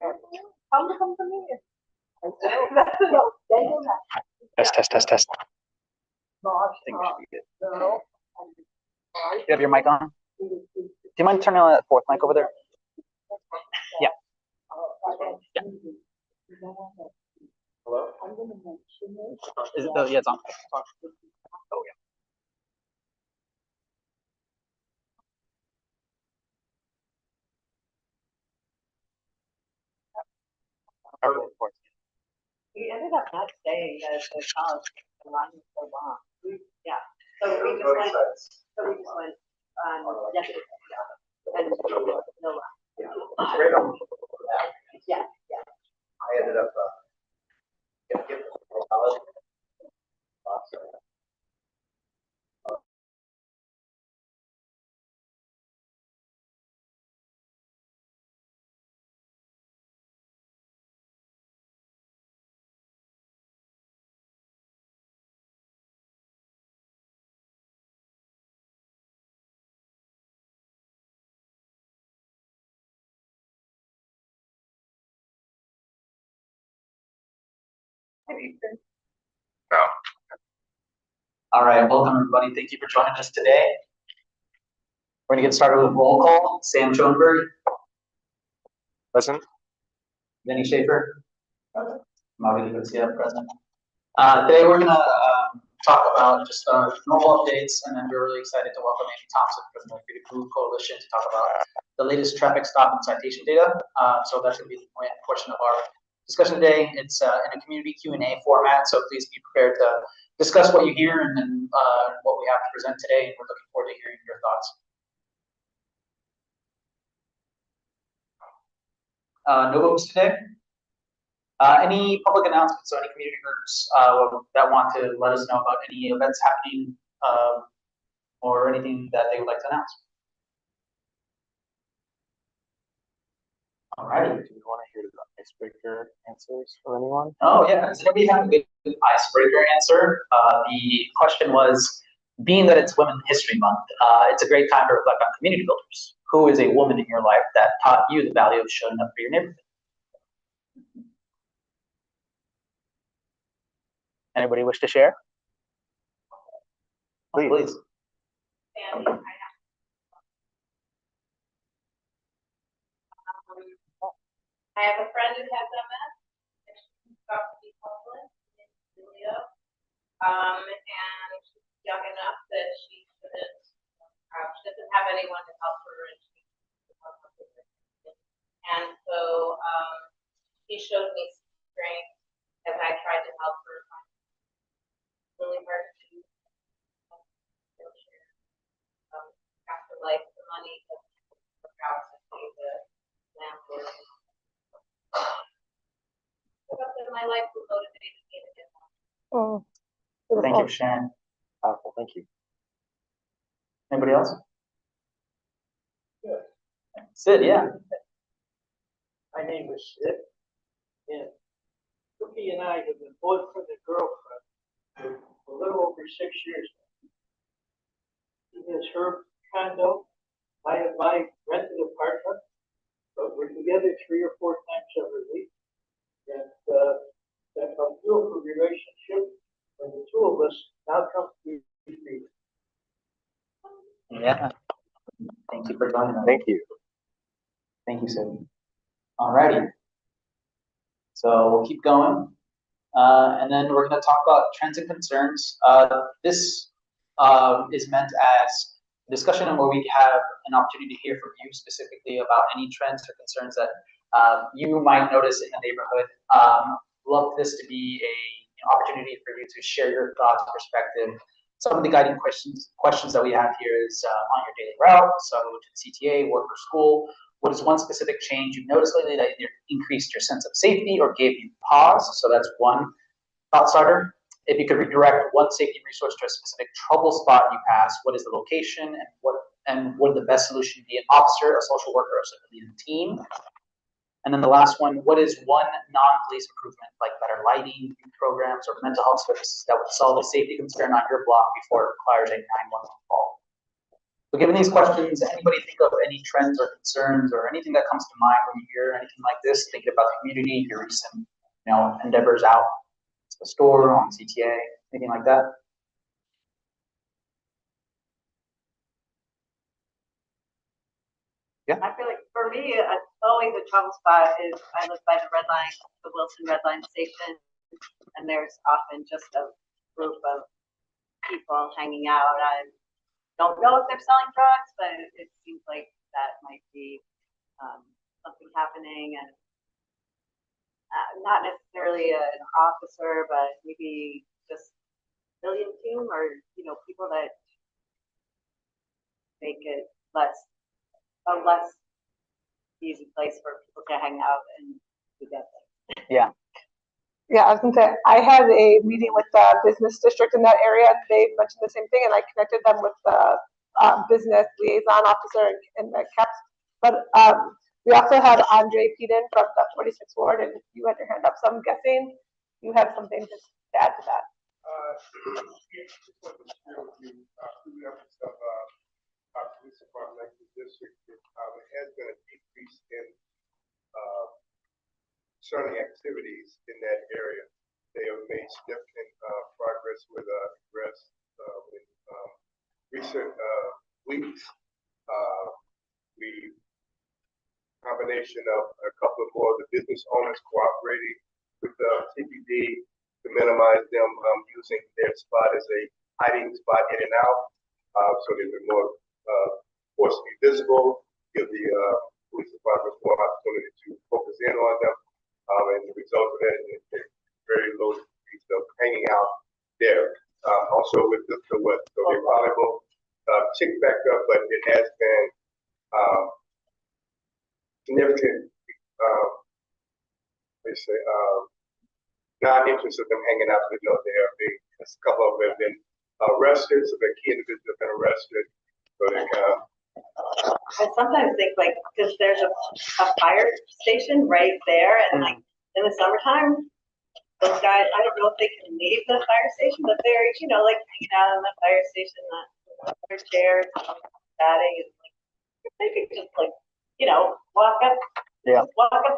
Come to me. Test. I think we should be good. You have your mic on? Do you mind turning on that fourth mic over there? Yeah. Hello? Is it yeah, it's on. Oh, yeah. We ended up not staying at the college. The line was so long. Yeah. So we just went yesterday. And no line. Yeah. I ended up getting from college. No. All right, welcome everybody. Thank you for joining us today. We're gonna get started with roll call. Sam Schoenberg. Present. Vinny Schaefer. Mauri Garcia, present. Today we're gonna talk about just normal updates, and then we're really excited to welcome Amy Thompson from the Freedom Move Coalition to talk about the latest traffic stop and citation data. So that's gonna be the main portion of our discussion today. It's in a community Q&A format, so please be prepared to discuss what you hear and then what we have to present today, and we're looking forward to hearing your thoughts. No votes today. Any public announcements, so any community groups that want to let us know about any events happening or anything that they would like to announce? All right. Do you want to hear the icebreaker answers from anyone? Oh yeah, does anybody have a good icebreaker answer? The question was, being that it's Women's History Month, it's a great time to reflect on community builders. Who is a woman in your life that taught you the value of showing up for your neighborhood? Anybody wish to share? Please. I have a friend who has MS, and she's got to be homeless in Julio. And she's young enough that she doesn't have anyone to help her, and so he showed me strength as I tried to help her. Really hard to do. After like the money to work out to pay the landlord. My life will motivate me to get more. Oh, thank you for sharing. Powerful, thank you. Anybody else? Good. Sid, yeah. My name is Sid, and Cookie and I have been boyfriend and girlfriend for a little over 6 years now. She has her condo, I have my rented apartment, but we're together 3 or 4 times every week. And that's a beautiful relationship, and the two of us now come to be free. Yeah. Thank you for joining us. Thank you. Thank you, Sid. Alrighty. So we'll keep going. And then we're going to talk about trends and concerns. This is meant as a discussion where we have an opportunity to hear from you specifically about any trends or concerns that you might notice in the neighborhood. Love this to be an opportunity for you to share your thoughts, perspective. Some of the guiding questions that we have here is on your daily route, so to the CTA, work or school. What is one specific change you've noticed lately that either increased your sense of safety or gave you pause? So that's one thought starter. If you could redirect one safety resource to a specific trouble spot you pass, what is the location and would the best solution be an officer, a social worker, or a civilian team? And then the last one, what is one non-police improvement like better lighting, youth programs, or mental health services that would solve a safety concern on your block before it requires a 911 call? So given these questions, anybody think of any trends or concerns or anything that comes to mind when you hear anything like this, thinking about the community, your recent, endeavors out to the store, on CTA, anything like that? I feel like for me, always a trouble spot is I live by the red line, the Wilson Red Line station, and there's often just a group of people hanging out. I don't know if they're selling drugs, but it seems like that might be something happening, and not necessarily an officer, but maybe just civilian team or people that make it a less easy place for people to hang out and do that thing. Yeah. Yeah, I was gonna say, I had a meeting with the business district in that area, and they mentioned the same thing, and I connected them with the business liaison officer in the CAPS. But we also had Andre Peden from the 46th Ward, and you had your hand up, so I'm guessing you have something to add to that. Police department, the district, there has been a decrease in concerning activities in that area. They have made significant progress with arrests in recent weeks. We combination of a couple of more of the business owners cooperating with the CPD to minimize them using their spot as a hiding spot in and out, so they're more forced to be visible, give the police department more opportunity to focus in on them, and the result of that is very low decrease of hanging out there. Also with the what, so the volleyball ticked back up, but it has been significant, non-interest of them hanging out. They are being, a couple of them have been arrested, so the key individuals have been arrested. So they I sometimes think because there's a fire station right there, and in the summertime, those guys, I don't know if they can leave the fire station, but they're hanging out in the fire station, their chairs, chatting, and they could just walk up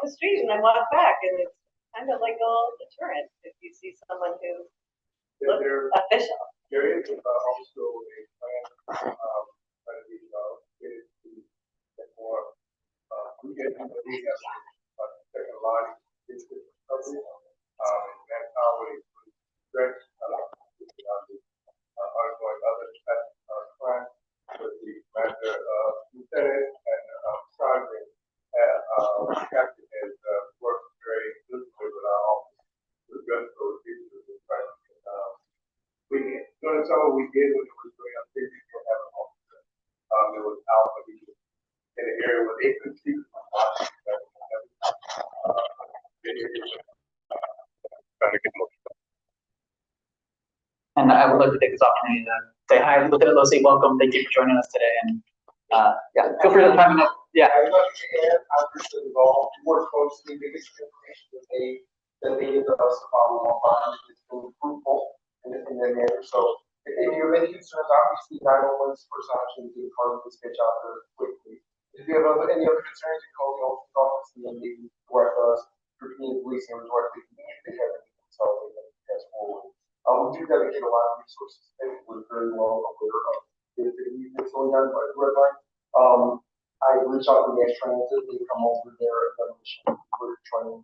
the street and then walk back, and it's kind of like a little deterrent if you see someone who looks official. There is also a plan we have second line district recovery, and that's how we stretch ongoing other crimes with the matter of lieutenant and sergeant captain has worked very closely with our office to address those issues of crime. During the summer we did when it was very unsafe, we didn't have an officer. It was out in the area where they could see And I would like to take this opportunity to say hi, Lieutenant Losi, welcome. Thank you for joining us today. And feel free to chime in. Yeah. I would like to add, obviously, involved more closely with the information that they give us follow up on. It's been fruitful in that manner. So if you have any concerns, obviously 911's first option to call the dispatch out there quickly. If you have any other concerns, you call the office and then they direct us through community policing or directly if they have any consulting that pass forward. We do dedicate a lot of resources. We're very well aware of the activity that's going on by the red line. I reach out to Mass Transit, they come over there and then we're trying to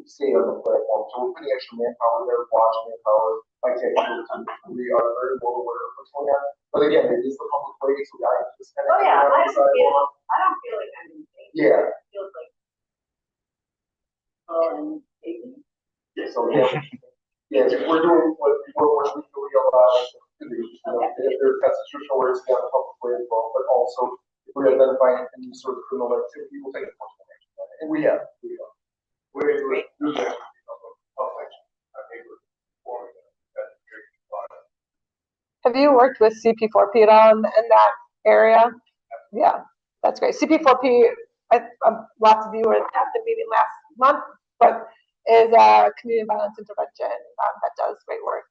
stay on the platform. So we're putting extra manpower there, watch manpower, like we are very well aware of what's going on. But again, it is the public way, so I just kind of I don't feel like I'm in pain. Yeah. It feels like so yeah, we're doing what we're legally allowed to do. If there's constitutional rights to the public way as well, but also if we identify any sort of criminal activity, we'll take enforcement action. And we have. We're able to do that. Have you worked with CP4P at all in that area? Yeah, that's great. CP4P, lots of you were at the meeting last month, but is community violence intervention that does great work.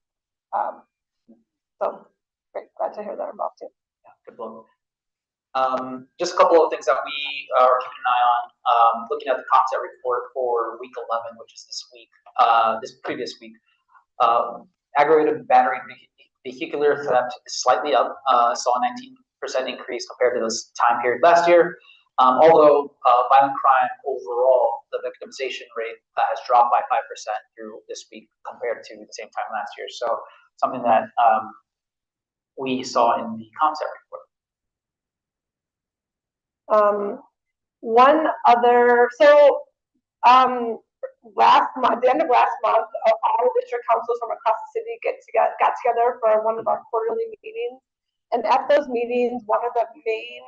So great, glad to hear they're involved too. Yeah, good luck. Just a couple of things that we are keeping an eye on. Looking at the concept report for week 11, which is this week, this previous week. Aggravated battery vehicular theft is slightly up, saw a 19% increase compared to this time period last year. Although violent crime overall, the victimization rate has dropped by 5% through this week compared to the same time last year. So something that we saw in the concept report. One other, last month, the end of last month, all district councils from across the city got together for one of our quarterly meetings. And at those meetings, one of the main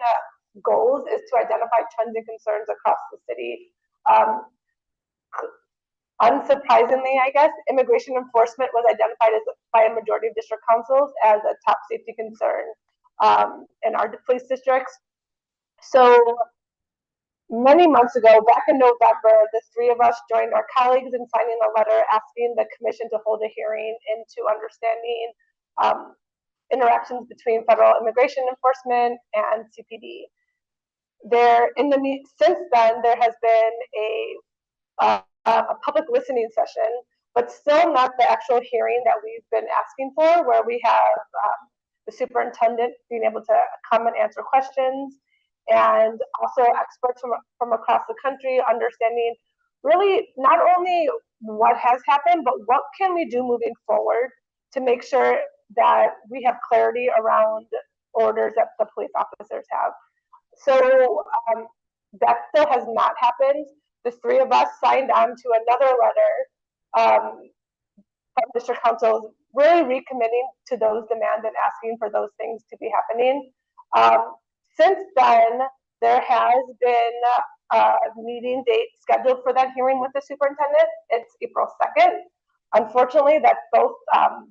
goals is to identify trends and concerns across the city. Unsurprisingly, I guess, immigration enforcement was identified by a majority of district councils as a top safety concern in our police districts. So many months ago, back in November, the three of us joined our colleagues in signing a letter asking the commission to hold a hearing into understanding interactions between federal immigration enforcement and CPD. Since then, there has been a public listening session, but still not the actual hearing that we've been asking for, where we have the superintendent being able to come and answer questions, and also experts from across the country understanding really not only what has happened, but what can we do moving forward to make sure that we have clarity around orders that the police officers have. So that still has not happened. The three of us signed on to another letter from district councils, really recommitting to those demands and asking for those things to be happening. Since then, there has been a meeting date scheduled for that hearing with the superintendent. It's April 2nd. Unfortunately, that's both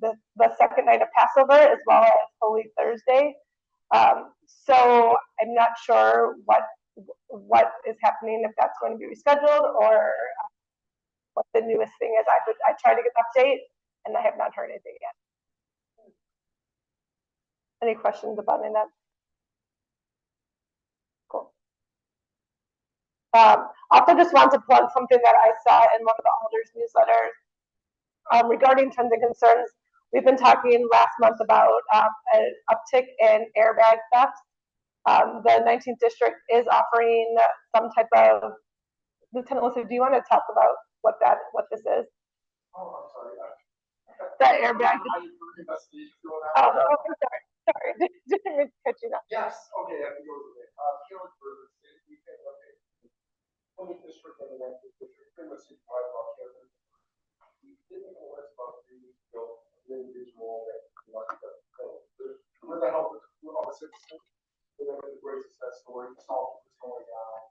the second night of Passover as well as Holy Thursday. So I'm not sure what is happening, if that's going to be rescheduled or what the newest thing is. I tried to get an update and I have not heard anything yet. Any questions about any of that? Cool. Also just want to plug something that I saw in one of the alders newsletters regarding trends and concerns. We've been talking last month about an uptick in airbag theft. The 19th district is offering some type of, Lieutenant Melissa, do you want to talk about what this is? Oh, I'm sorry. The airbag. Oh, sorry. Didn't catch you up. Yes, okay, I can go with it. Caleb Burger, we can look at 20 district and the 19th district, pretty much surprised about Caleb. We did make a list about 3 weeks ago, an individual that wanted to go. With the help of all the citizens, we went with a great success story, saw what was going on,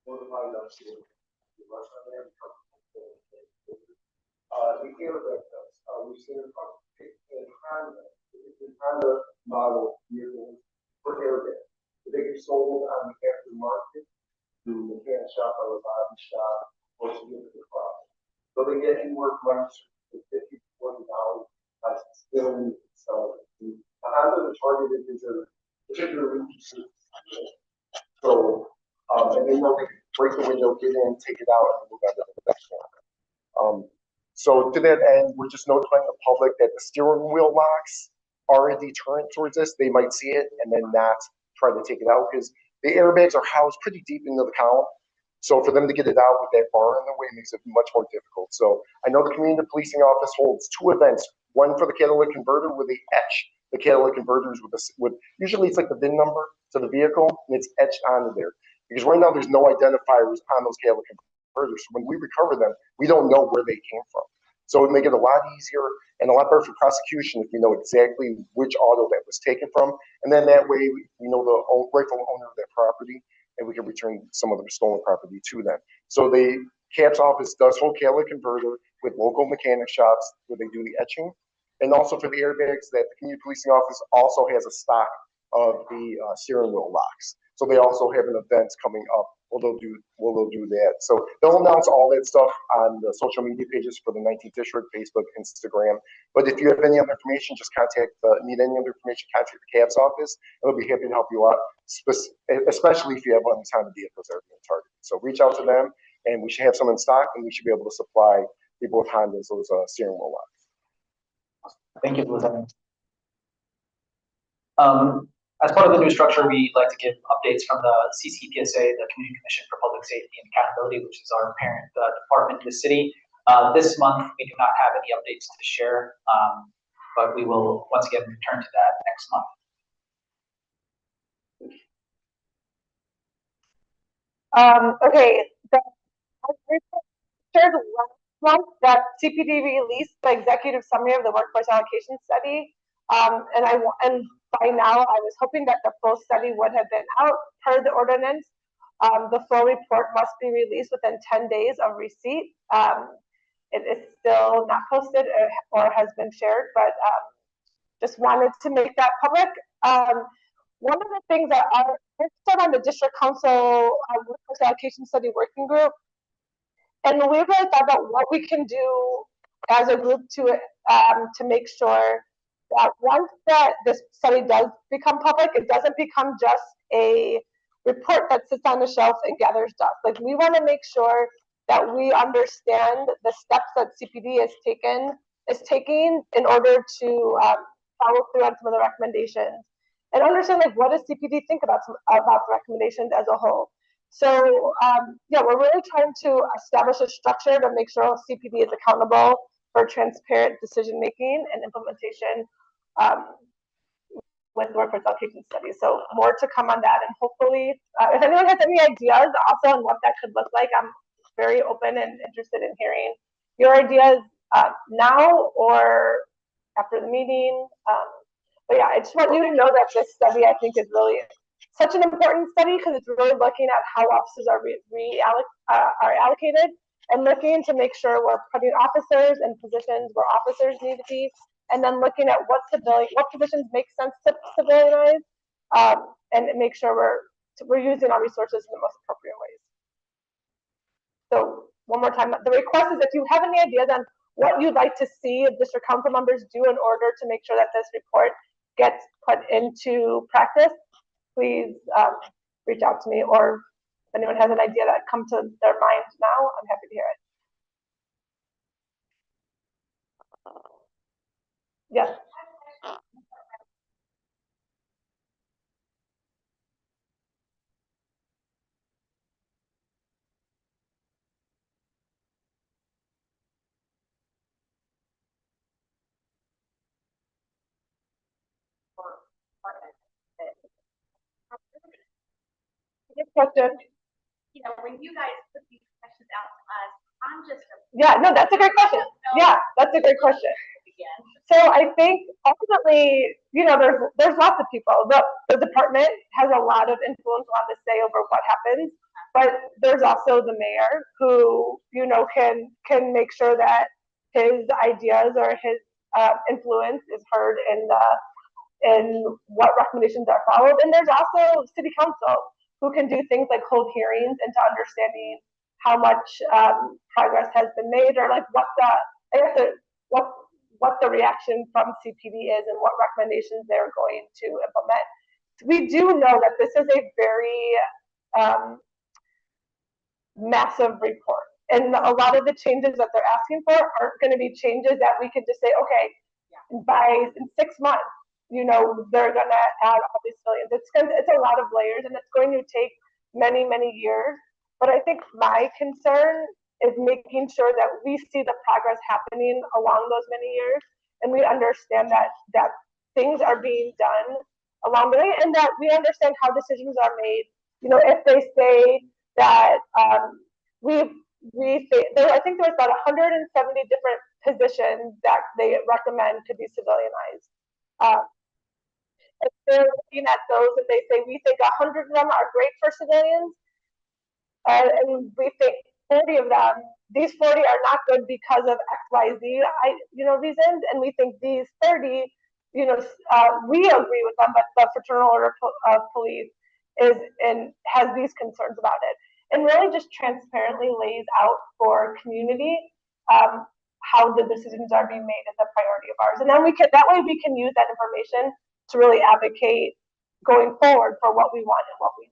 notified us to the restaurant there, the airbag does. We've seen it in Honda model vehicles for airbag. They get sold on the aftermarket to mechanic shop or a body shop or significant profit. So they get anywhere from $50 to $40 by still selling it. Honda, the target is a particular region. So, and they know they can break the window, get in, take it out, and move on to the next one. So to that end, we're just notifying the public that the steering wheel locks are a deterrent towards this. They might see it and then not try to take it out because the airbags are housed pretty deep into the column. So for them to get it out with that bar in the way makes it much more difficult. So I know the community policing office holds 2 events, one for the catalytic converter where they etch the catalytic converters with usually it's like the VIN number to the vehicle and it's etched onto there. Because right now there's no identifiers on those catalytic converters. So when we recover them, we don't know where they came from. So it would make it a lot easier and a lot better for prosecution if we know exactly which auto that was taken from. And then that way we know the rightful owner of that property and we can return some of the stolen property to them. So the CAP's office does hold catalytic converter with local mechanic shops where they do the etching. And also for the airbags, that the community policing office also has a stock of the steering wheel locks. So they also have an event coming up where they'll do that. So they'll announce all that stuff on the social media pages for the 19th District, Facebook, Instagram. But if you have any other information, just need any other information, contact the CAB's office, and we'll be happy to help you out, especially if you have any time of vehicles that are being targeted. So reach out to them, and we should have some in stock, and we should be able to supply people with Hondas those steering wheel locks. Thank you, Lieutenant. As part of the new structure, we like to give updates from the CCPSA, the Community Commission for Public Safety and Accountability, which is our parent department in the city. This month, we do not have any updates to share, but we will once again return to that next month. Okay, shared last month that CPD released the executive summary of the workforce allocation study. And by now I was hoping that the full study would have been out per the ordinance. The full report must be released within 10 days of receipt. It is still not posted or has been shared, but just wanted to make that public. One of the things that we're still on the district council workforce allocation study working group, and we really thought about what we can do as a group to make sure that once that this study does become public, it doesn't become just a report that sits on the shelf and gathers dust. Like, we want to make sure that we understand the steps that CPD is taking in order to follow through on some of the recommendations, and understand, like, what does CPD think about the recommendations as a whole. So yeah, we're really trying to establish a structure to make sure CPD is accountable for transparent decision making and implementation with workforce allocation studies. So more to come on that, and hopefully, if anyone has any ideas also on what that could look like, I'm very open and interested in hearing your ideas now or after the meeting. But yeah, I just want you to know that this study, I think, is really such an important study, because it's really looking at how officers are allocated, and looking to make sure we're putting officers in positions where officers need to be, and then looking at what positions make sense to civilianize, and make sure we're using our resources in the most appropriate ways. So one more time, the request is, if you have any ideas on what you'd like to see district council members do in order to make sure that this report gets put into practice, please reach out to me, or if anyone has an idea that comes to their mind now, I'm happy to hear it. Yes. Good question. You know, when you guys put these questions out to us, I'm just Yeah, no, that's a great question. Yeah, that's a great question. So I think ultimately, you know, there's lots of people. The department has a lot of influence, a lot to say over what happens, but there's also the mayor who, you know, can make sure that his ideas or his influence is heard in what recommendations are followed. And there's also city council, who can do things like hold hearings into understanding how much progress has been made, or like what the reaction from CPD is and what recommendations they're going to implement. We do know that this is a very massive report, and a lot of the changes that they're asking for aren't going to be changes that we can just say, okay, in 6 months, you know, they're going to add all these billions. It's a lot of layers, and it's going to take many, many years. But I think my concern is making sure that we see the progress happening along those many years, and we understand that things are being done along the way, and that we understand how decisions are made. You know, if they say that I think there's about 170 different positions that they recommend to be civilianized. If they're looking at those and they say, we think 100 of them are great for civilians, and we think 40 of them, these 40 are not good because of X, Y, Z, reasons, and we think these 30, we agree with them, but the Fraternal Order of Police has these concerns about it, and really just transparently lays out for community how the decisions are being made as a priority of ours, and then that way we can use that information to really advocate going forward for what we want and what we need.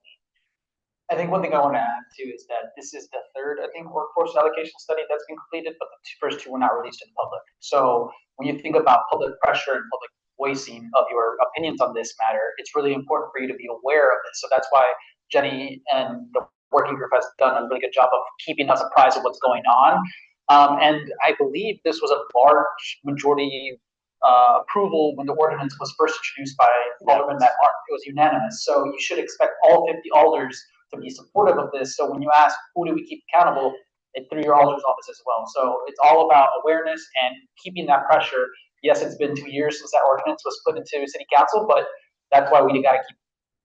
I think one thing I want to add too is that this is the third, I think, workforce allocation study that's been completed, but the first two were not released to the public. So when you think about public pressure and public voicing of your opinions on this matter, it's really important for you to be aware of this. So that's why Jenny and the working group has done a really good job of keeping us apprised of what's going on. And I believe this was a large majority approval when the ordinance was first introduced by Alderman Matt Martin. It was unanimous. So you should expect all 50 alders to be supportive of this. So when you ask who do we keep accountable, it through your alder's office as well. So it's all about awareness and keeping that pressure. Yes, it's been 2 years since that ordinance was put into city council, but that's why we gotta keep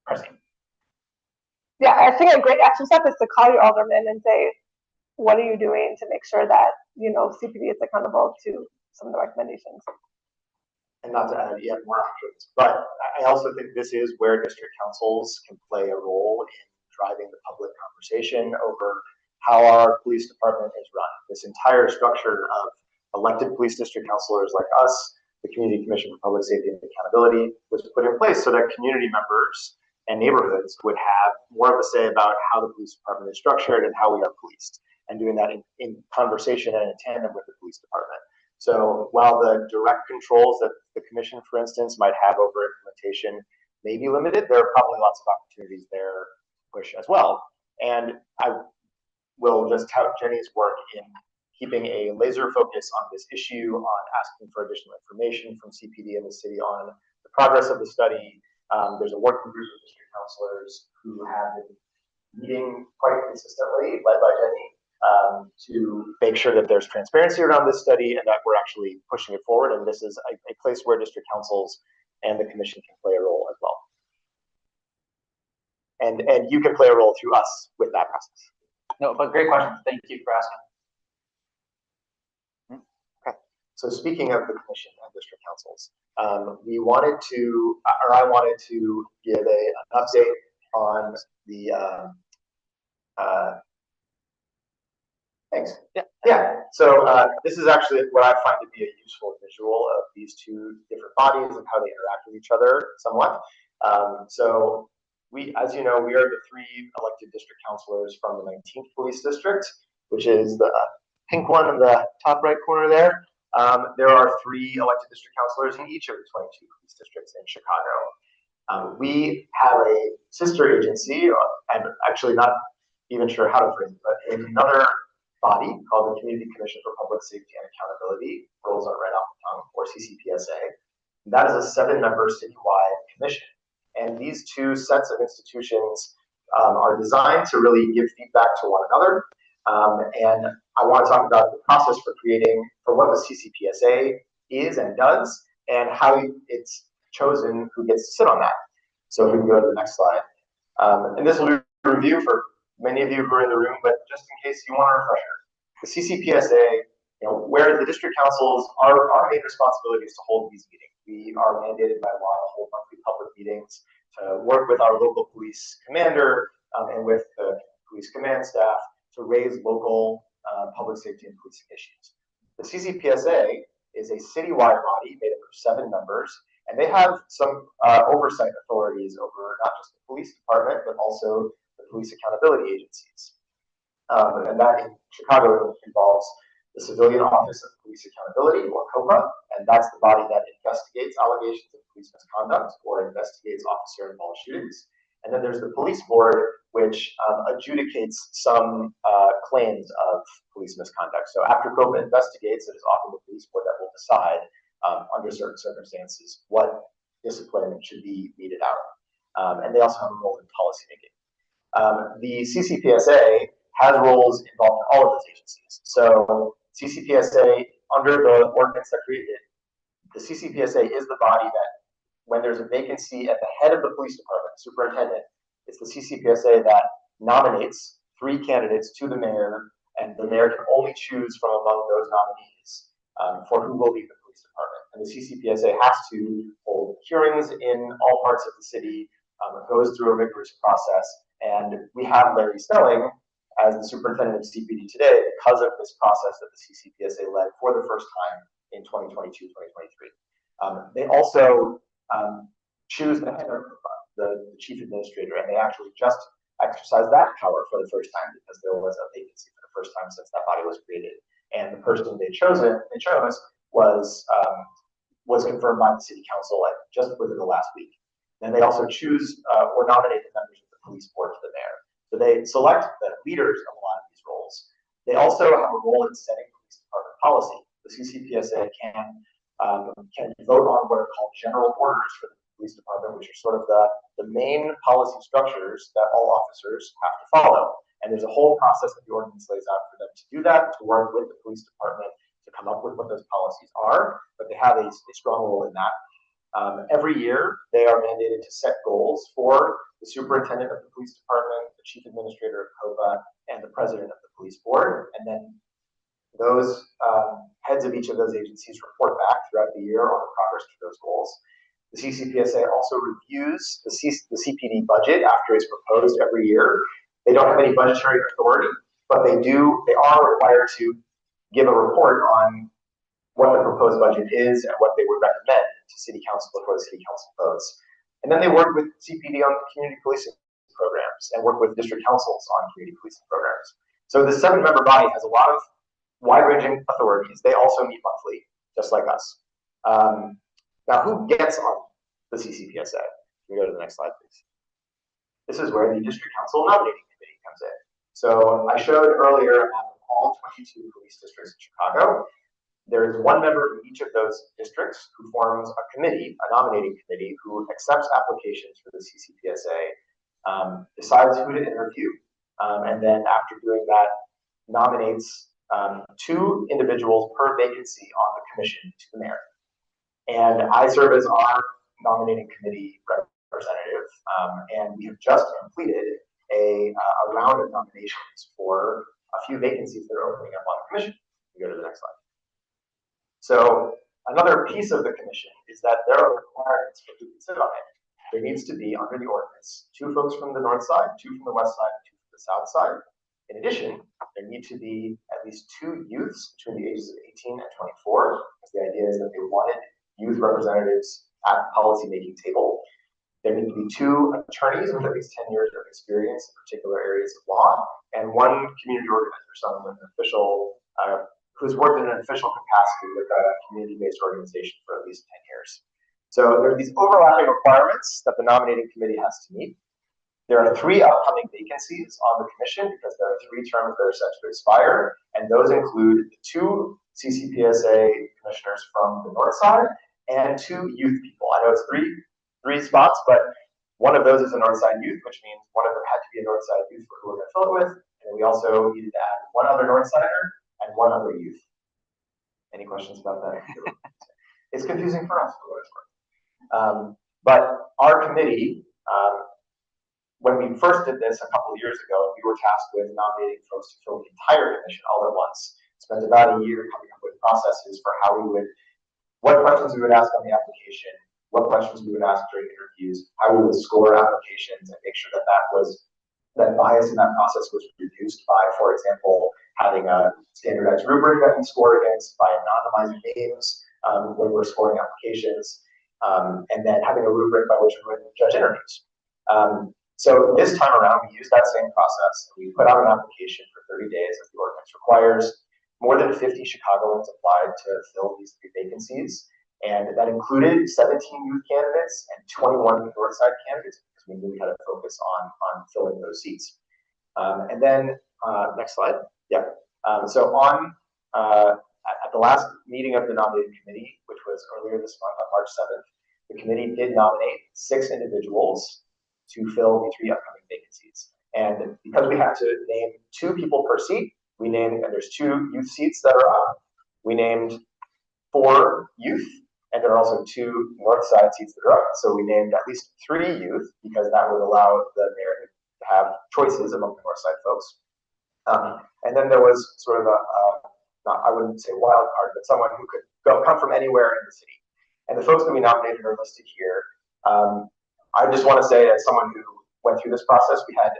pressing. Yeah, I think a great action step is to call your alderman and say, what are you doing to make sure that, CPD is accountable to some of the recommendations? And not to add yet more options, but I also think this is where district councils can play a role in driving the public conversation over how our police department is run. This entire structure of elected police district councilors like us, the Community Commission for Public Safety and Accountability, was put in place so that community members and neighborhoods would have more of a say about how the police department is structured and how we are policed, and doing that in conversation and in tandem with the police department. So while the direct controls that the commission, for instance, might have over implementation may be limited, there are probably lots of opportunities there to push as well. And I will just tout Jenny's work in keeping a laser focus on this issue, on asking for additional information from CPD and the city on the progress of the study. There's a working group of district councilors who have been meeting quite consistently, led by Jenny, to make sure that there's transparency around this study and that we're actually pushing it forward. And this is a place where district councils and the commission can play a role as well. And you can play a role through us with that process. No, but great question. Thank you for asking. Okay. So speaking of the commission and district councils, I wanted to give an update on the thanks. Yeah. So this is actually what I find to be a useful visual of these two different bodies and how they interact with each other somewhat. So as you know, we are the 3 elected district councilors from the 19th Police District, which is the pink one in the top right corner there. There are 3 elected district councilors in each of the 22 police districts in Chicago. We have a sister agency, I'm actually not even sure how to phrase it, but another body called the Community Commission for Public Safety and Accountability, rolls out right off the tongue, or CCPSA. That is a 7-member citywide commission. And these 2 sets of institutions are designed to really give feedback to one another. And I want to talk about the process for what the CCPSA is and does, and how it's chosen who gets to sit on that. So if we can go to the next slide. And this will be a review for many of you who are in the room, but just in case you want a refresher. The CCPSA, where the district councils, our main responsibility is to hold these meetings. We are mandated by law to hold monthly public meetings, to work with our local police commander and with the police command staff to raise local public safety and policing issues. The CCPSA is a citywide body made up of 7 members, and they have some oversight authorities over not just the police department, but also the police accountability agencies. And that in Chicago involves the Civilian Office of Police Accountability, or COPA, and that's the body that investigates allegations of police misconduct or investigates officer-involved shootings. And then there's the police board, which adjudicates some claims of police misconduct. So after COPA investigates, it is often the police board that will decide, under certain circumstances, what discipline should be meted out. And they also have a role in policymaking. The CCPSA has roles involved in all of those agencies. So CCPSA, under the ordinance that created it, the CCPSA is the body that, when there's a vacancy at the head of the police department, superintendent, it's the CCPSA that nominates 3 candidates to the mayor, and the mayor can only choose from among those nominees for who will lead the police department. And the CCPSA has to hold hearings in all parts of the city. It goes through a rigorous process. And we have Larry Snelling as the superintendent of CPD today because of this process that the CCPSA led for the first time in 2022, 2023. They also choose the head of the chief administrator, and they actually just exercised that power for the first time because there was a vacancy for the first time since that body was created. And the person they chose was confirmed by the city council just within the last week. And they also choose or nominate the members of the police board to the mayor. So they select the leaders of a lot of these roles. They also have a role in setting police department policy. The CCPSA can vote on what are called general orders for the police department, which are sort of the main policy structures that all officers have to follow. And there's a whole process that the ordinance lays out for them to do that, to work with the police department to come up with what those policies are, but they have a strong role in that. Every year, they are mandated to set goals for the superintendent of the police department, the chief administrator of COVA, and the president of the police board. And then those heads of each of those agencies report back throughout the year on the progress to those goals. The CCPSA also reviews the CPD budget after it's proposed every year. They don't have any budgetary authority, but they are required to give a report on what the proposed budget is and what they would recommend to city council before the city council votes. And then they work with CPD on community policing programs and work with district councils on community policing programs. So the 7-member body has a lot of wide-ranging authorities. They also meet monthly, just like us. Now, who gets on the CCPSA? Can we go to the next slide, please? This is where the district council nominating committee comes in. So I showed earlier a map of all 22 police districts in Chicago. There is one member in each of those districts who forms a committee, a nominating committee, who accepts applications for the CCPSA, decides who to interview, and then after doing that, nominates 2 individuals per vacancy on the commission to the mayor. And I serve as our nominating committee representative, and we have just completed a round of nominations for a few vacancies that are opening up on the commission. We go to the next slide. So another piece of the commission is that there are requirements for who can sit on it. There needs to be, under the ordinance, 2 folks from the north side, 2 from the west side, and 2 from the south side. In addition, there need to be at least 2 youths between the ages of 18 and 24, because the idea is that they wanted youth representatives at the policy-making table. There need to be 2 attorneys with at least 10 years of experience in particular areas of law, and 1 community organizer, someone with an official, who's worked in an official capacity with a community-based organization for at least 10 years. So there are these overlapping requirements that the nominating committee has to meet. There are 3 upcoming vacancies on the commission because there are 3 terms that are set to expire, and those include the 2 CCPSA commissioners from the north side and 2 youth people. I know it's three spots, but one of those is a north side youth, which means one of them had to be a north side youth for who we're going to fill it with, and then we also needed to add 1 other north sider and 1 other youth. Any questions about that? It's confusing for us, for what it's worth. But our committee, when we first did this a couple of years ago, we were tasked with nominating folks to fill the entire commission all at once. Spent about a year coming up with processes for what questions we would ask on the application, what questions we would ask during interviews, how we would score applications, and make sure that bias in that process was reduced by, for example, having a standardized rubric that we score against, by anonymizing names when we're scoring applications, and then having a rubric by which we would judge interviews. So this time around, we used that same process. We put out an application for 30 days as the ordinance requires. More than 50 Chicagoans applied to fill these 3 vacancies, and that included 17 youth candidates and 21 Northside candidates because we knew we had to focus on filling those seats. And then next slide. Yeah. So at the last meeting of the nominating committee, which was earlier this month on March 7th, the committee did nominate 6 individuals to fill the 3 upcoming vacancies. And because we had to name 2 people per seat, and there's 2 youth seats that are up. We named 4 youth, and there are also 2 north side seats that are up. So we named at least 3 youth because that would allow the mayor to have choices among the north side folks. And then there was sort of not, I wouldn't say wild card, but someone who could come from anywhere in the city. And the folks that we nominated are listed here. I just want to say, as someone who went through this process, we had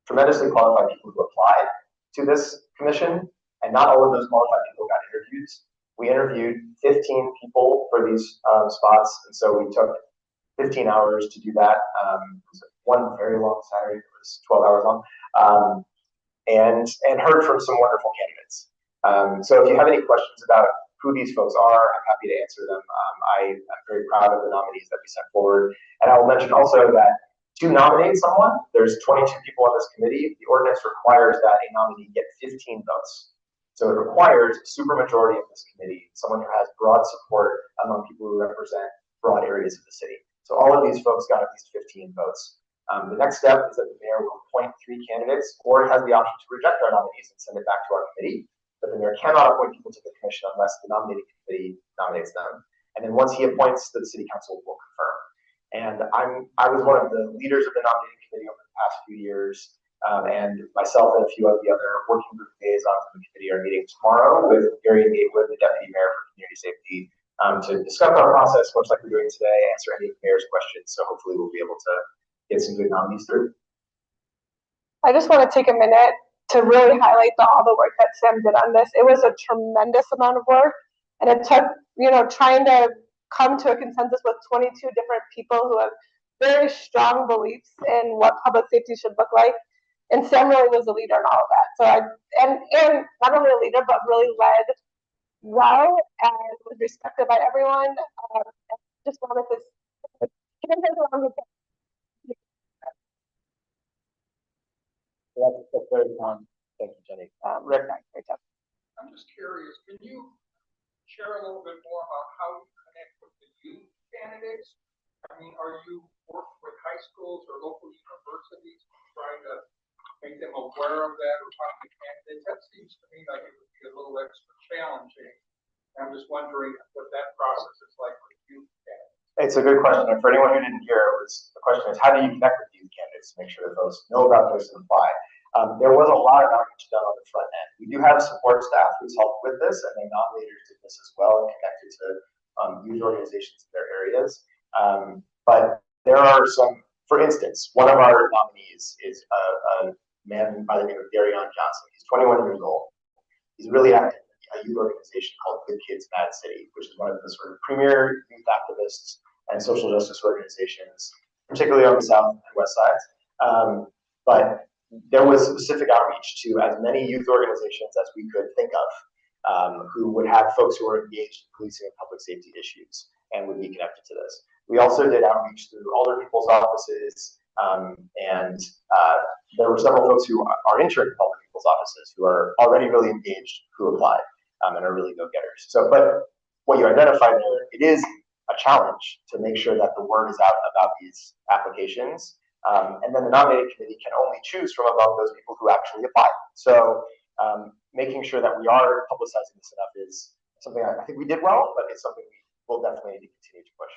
tremendously qualified people who applied to this commission, and not all of those qualified people got interviews. We interviewed 15 people for these spots, and so we took 15 hours to do that. It was one very long Saturday, it was 12 hours long, and heard from some wonderful candidates. So if you have any questions about who these folks are, I'm happy to answer them. I'm very proud of the nominees that we sent forward. And I will mention also that to nominate someone, there's 22 people on this committee. The ordinance requires that a nominee get 15 votes. So it requires a supermajority of this committee, someone who has broad support among people who represent broad areas of the city. So all of these folks got at least 15 votes. The next step is that the mayor will appoint 3 candidates, or has the option to reject our nominees and send it back to our committee. But the mayor cannot appoint people to the commission unless the nominating committee nominates them. And then once he appoints, the city council will confirm. And I was one of the leaders of the nominating committee over the past few years, and myself and a few of the other working group liaisons of the committee are meeting tomorrow with Gary Gatewood, the deputy mayor for community safety, to discuss our process, much like we're doing today, answer any of the mayor's questions. So hopefully we'll be able to get some good nominees through. I just want to take a minute to really highlight all the work that Sam did on this. It was a tremendous amount of work, and it took, trying to come to a consensus with 22 different people who have very strong beliefs in what public safety should look like. And Sam really was a leader in all of that. So and not only a leader, but really led well and was respected by everyone. Just wanted to That's very fun. Thank you, Jenny. Rick, great job. I'm just curious, can you share a little bit more about how you connect with the youth candidates? I mean, are you working with high schools or local universities trying to make them aware of that or talk to candidates? That seems to me like it would be a little extra challenging. I'm just wondering what that process is like with youth candidates. It's a good question. And for anyone who didn't hear, the question is, how do you connect with youth candidates to make sure that folks know about this and apply? There was a lot of outreach done on the front end. We do have support staff who's helped with this, and the nominators did this as well and connected to youth organizations in their areas. But there are some, for instance, one of our nominees is a man by the name of Gary Johnson. He's 21 years old. He's really active in a youth organization called Good Kids, Mad City, which is one of the sort of premier youth activists and social justice organizations, particularly on the south and west sides. But there was specific outreach to as many youth organizations as we could think of, who would have folks who were engaged in policing and public safety issues and would be connected to this. We also did outreach through older people's offices, and there were several folks who are interned in older people's offices who are already really engaged, who applied, and are really go-getters. So, but what you identified there, it is a challenge to make sure that the word is out about these applications. And then the nominating committee can only choose from among those people who actually apply. So making sure that we are publicizing this enough is something I think we did well, but it's something we will definitely need to continue to push.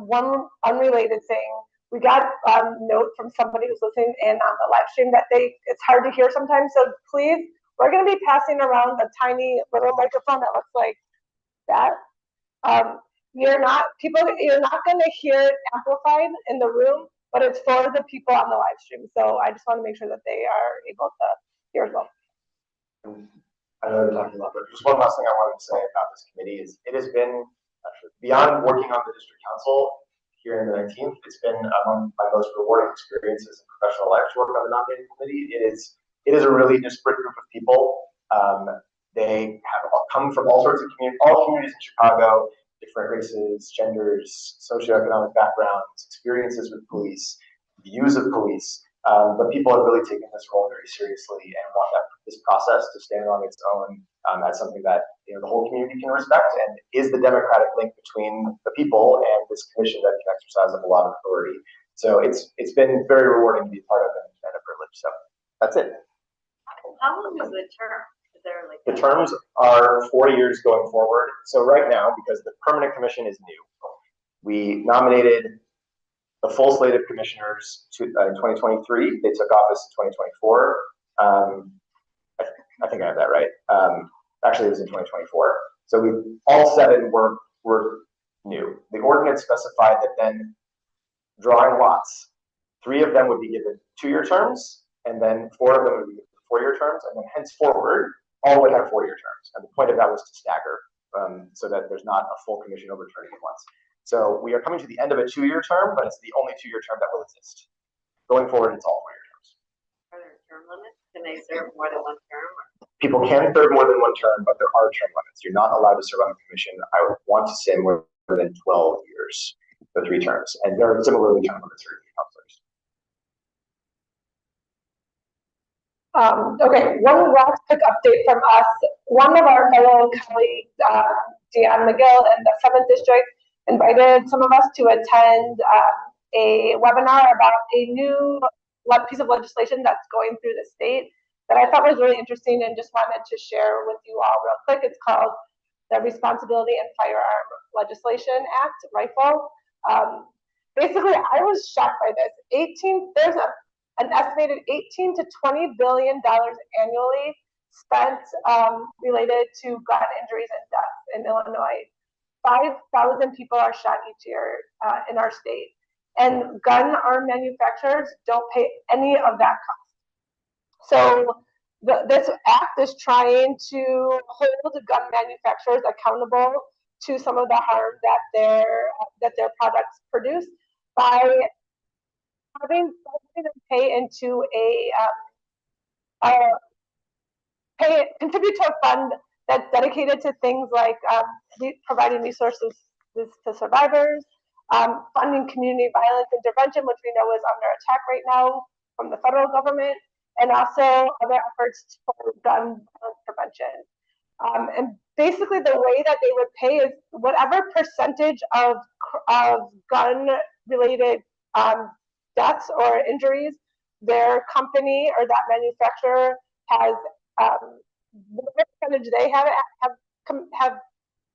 One unrelated thing, we got a note from somebody who's listening in on the live stream that it's hard to hear sometimes. So please, we're going to be passing around a tiny little microphone that looks like that. You're not going to hear it amplified in the room, but it's for the people on the live stream. So I just want to make sure that they are able to hear as well. I know you're talking about, but just one last thing I wanted to say about this committee is it has been, beyond working on the district council here in the 19th, it's been among my most rewarding experiences in professional life to work on the nominating committee. It is a really disparate group of people. They have come from all sorts of communities in Chicago, different races, genders, socioeconomic backgrounds, experiences with police, views of police. But people have really taken this role very seriously and want this process to stand on its own as something that the whole community can respect and is the democratic link between the people and this commission that can exercise a lot of authority. So it's been very rewarding to be part of and a privilege. So that's it. How long is the term? The terms are 4 years going forward. So right now, because the permanent commission is new, we nominated the full slate of commissioners in 2023. They took office in 2024. I think I have that right. Actually, it was in 2024. So all 7 were new. The ordinance specified that then drawing lots, 3 of them would be given 2-year terms, and then 4 of them would be given 4-year terms, and then henceforward, all would have 4-year terms. And the point of that was to stagger, so that there's not a full commission overturning at once. So we are coming to the end of a 2-year term, but it's the only 2-year term that will exist. Going forward, it's all 4-year terms. Are there term limits? Can they serve more than one term? People can serve more than 1 term, but there are term limits. You're not allowed to serve on a commission, I would want to say, more than 12 years for 3 terms. And there are similarly term limits for counselors. Okay, one last quick update from us. One of our fellow colleagues, Deanne McGill in the 7th District, invited some of us to attend a webinar about a new piece of legislation that's going through the state that I thought was really interesting and just wanted to share with you all real quick. It's called the Responsibility and Firearm Legislation Act, RIFLE. Basically, I was shocked by this. There's an estimated $18 to $20 billion annually spent related to gun injuries and deaths in Illinois. 5,000 people are shot each year in our state, and gun arm manufacturers don't pay any of that cost. So this act is trying to hold gun manufacturers accountable to some of the harm that their products produce by having them pay into contribute to a fund that's dedicated to things like providing resources to survivors, funding community violence intervention, which we know is under attack right now from the federal government, and also other efforts for gun violence prevention. And basically the way that they would pay is whatever percentage of gun-related deaths or injuries their company or that manufacturer has, what percentage they have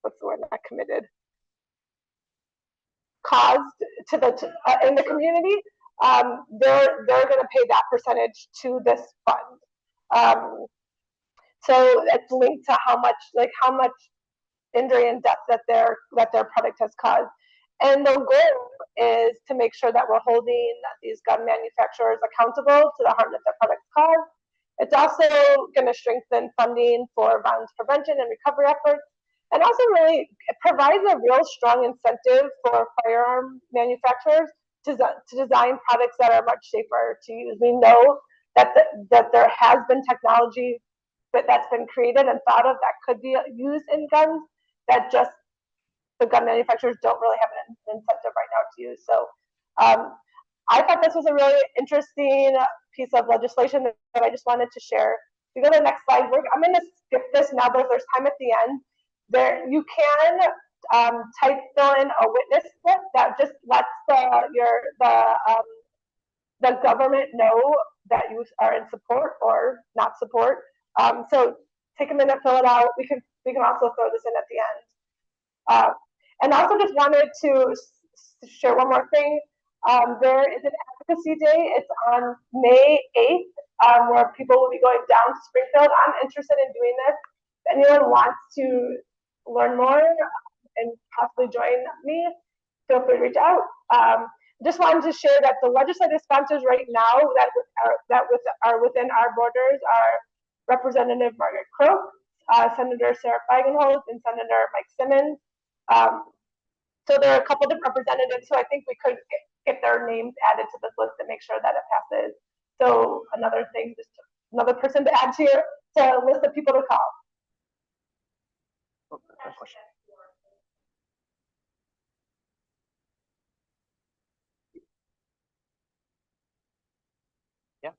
what's the word, not committed, caused to in the community, they're going to pay that percentage to this fund. So it's linked to how much injury and death that their product has caused. And the goal is to make sure that we're holding these gun manufacturers accountable to the harm that their products cause. It's also going to strengthen funding for violence prevention and recovery efforts, and also really it provides a real strong incentive for firearm manufacturers to design products that are much safer to use. We know that there has been technology that's been created and thought of that could be used in guns that just the gun manufacturers don't really have an incentive right now to use. So I thought this was a really interesting piece of legislation that I just wanted to share. If you go to the next slide, I'm going to skip this now, but if there's time at the end, there you can fill in a witness slip that just lets the government know that you are in support or not support. So take a minute, fill it out. We can also throw this in at the end. And I also just wanted to share one more thing. There is an advocacy day. It's on May 8th, where people will be going down to Springfield. I'm interested in doing this. If anyone wants to learn more and possibly join me, feel free to reach out. Just wanted to share that the legislative sponsors right now that are within our borders are Representative Margaret Crook, Senator Sarah Feigenholz, and Senator Mike Simmons. So there are a couple different representatives who I think we could get their names added to this list to make sure that it passes. So another thing, just another person to add to a list of people to call. Question. Yeah.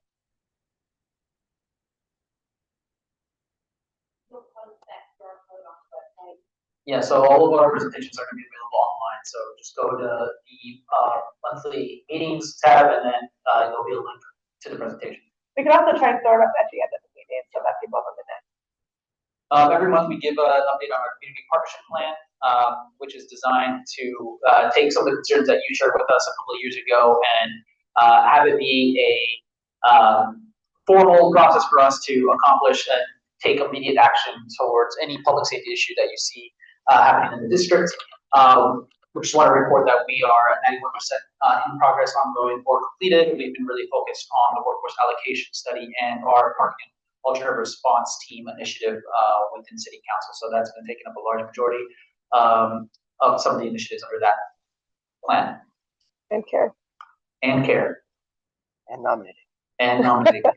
Yeah, so all of our presentations are going to be available online. So just go to the monthly meetings tab, and then there'll be a link to the presentation. We can also try and throw it up at the end of the meeting so that people have a minute. Every month we give an update on our community partnership plan, which is designed to take some of the concerns that you shared with us a couple of years ago and have it be a formal process for us to accomplish take immediate action towards any public safety issue that you see happening in the district. We just want to report that we are at 91% in progress, ongoing, or completed. We've been really focused on the workforce allocation study and our parking alternative response team initiative within City Council. So that's been taking up a large majority of some of the initiatives under that plan. And care. And care. And nominating. And nominating.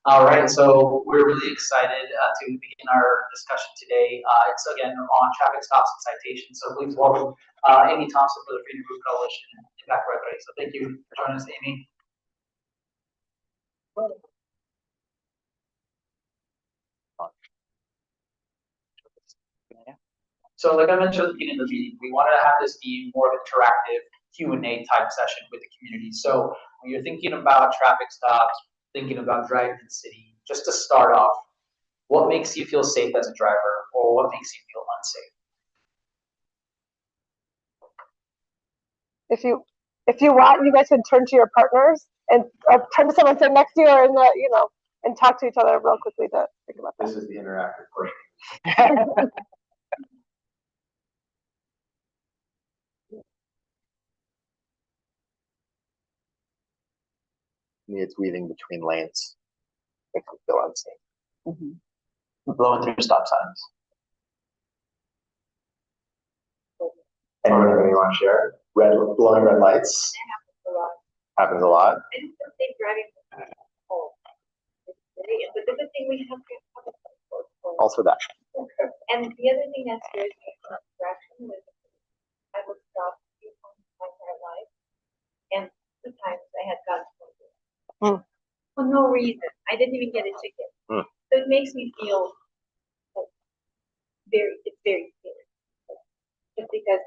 All right, so we're really excited to begin our discussion today. It's again on traffic stops and citations. So please welcome Amy Thompson for the Freedom Group Coalition and Impact Right. So thank you for joining us, Amy. So like I mentioned at the beginning of the meeting, we wanted to have this be more of an interactive Q&A type session with the community. So when you're thinking about traffic stops, thinking about driving in the city, just to start off, what makes you feel safe as a driver, or what makes you feel unsafe? If you want, you guys can turn to your partners and turn to someone sitting next to you, or in the, and talk to each other real quickly to think about that. This is the interactive portion. It's weaving between lanes. It can feel unsafe. Blowing through stop signs. Anyone have anything you want to share? Blowing red lights. Happens a lot. I just don't think driving home is really, but the good thing we have to have a Also that. And the other thing that scares me from distraction is I would stop people my entire life, and sometimes I had gotten for no reason. I didn't even get a ticket. So it makes me feel like it's very scary. Just because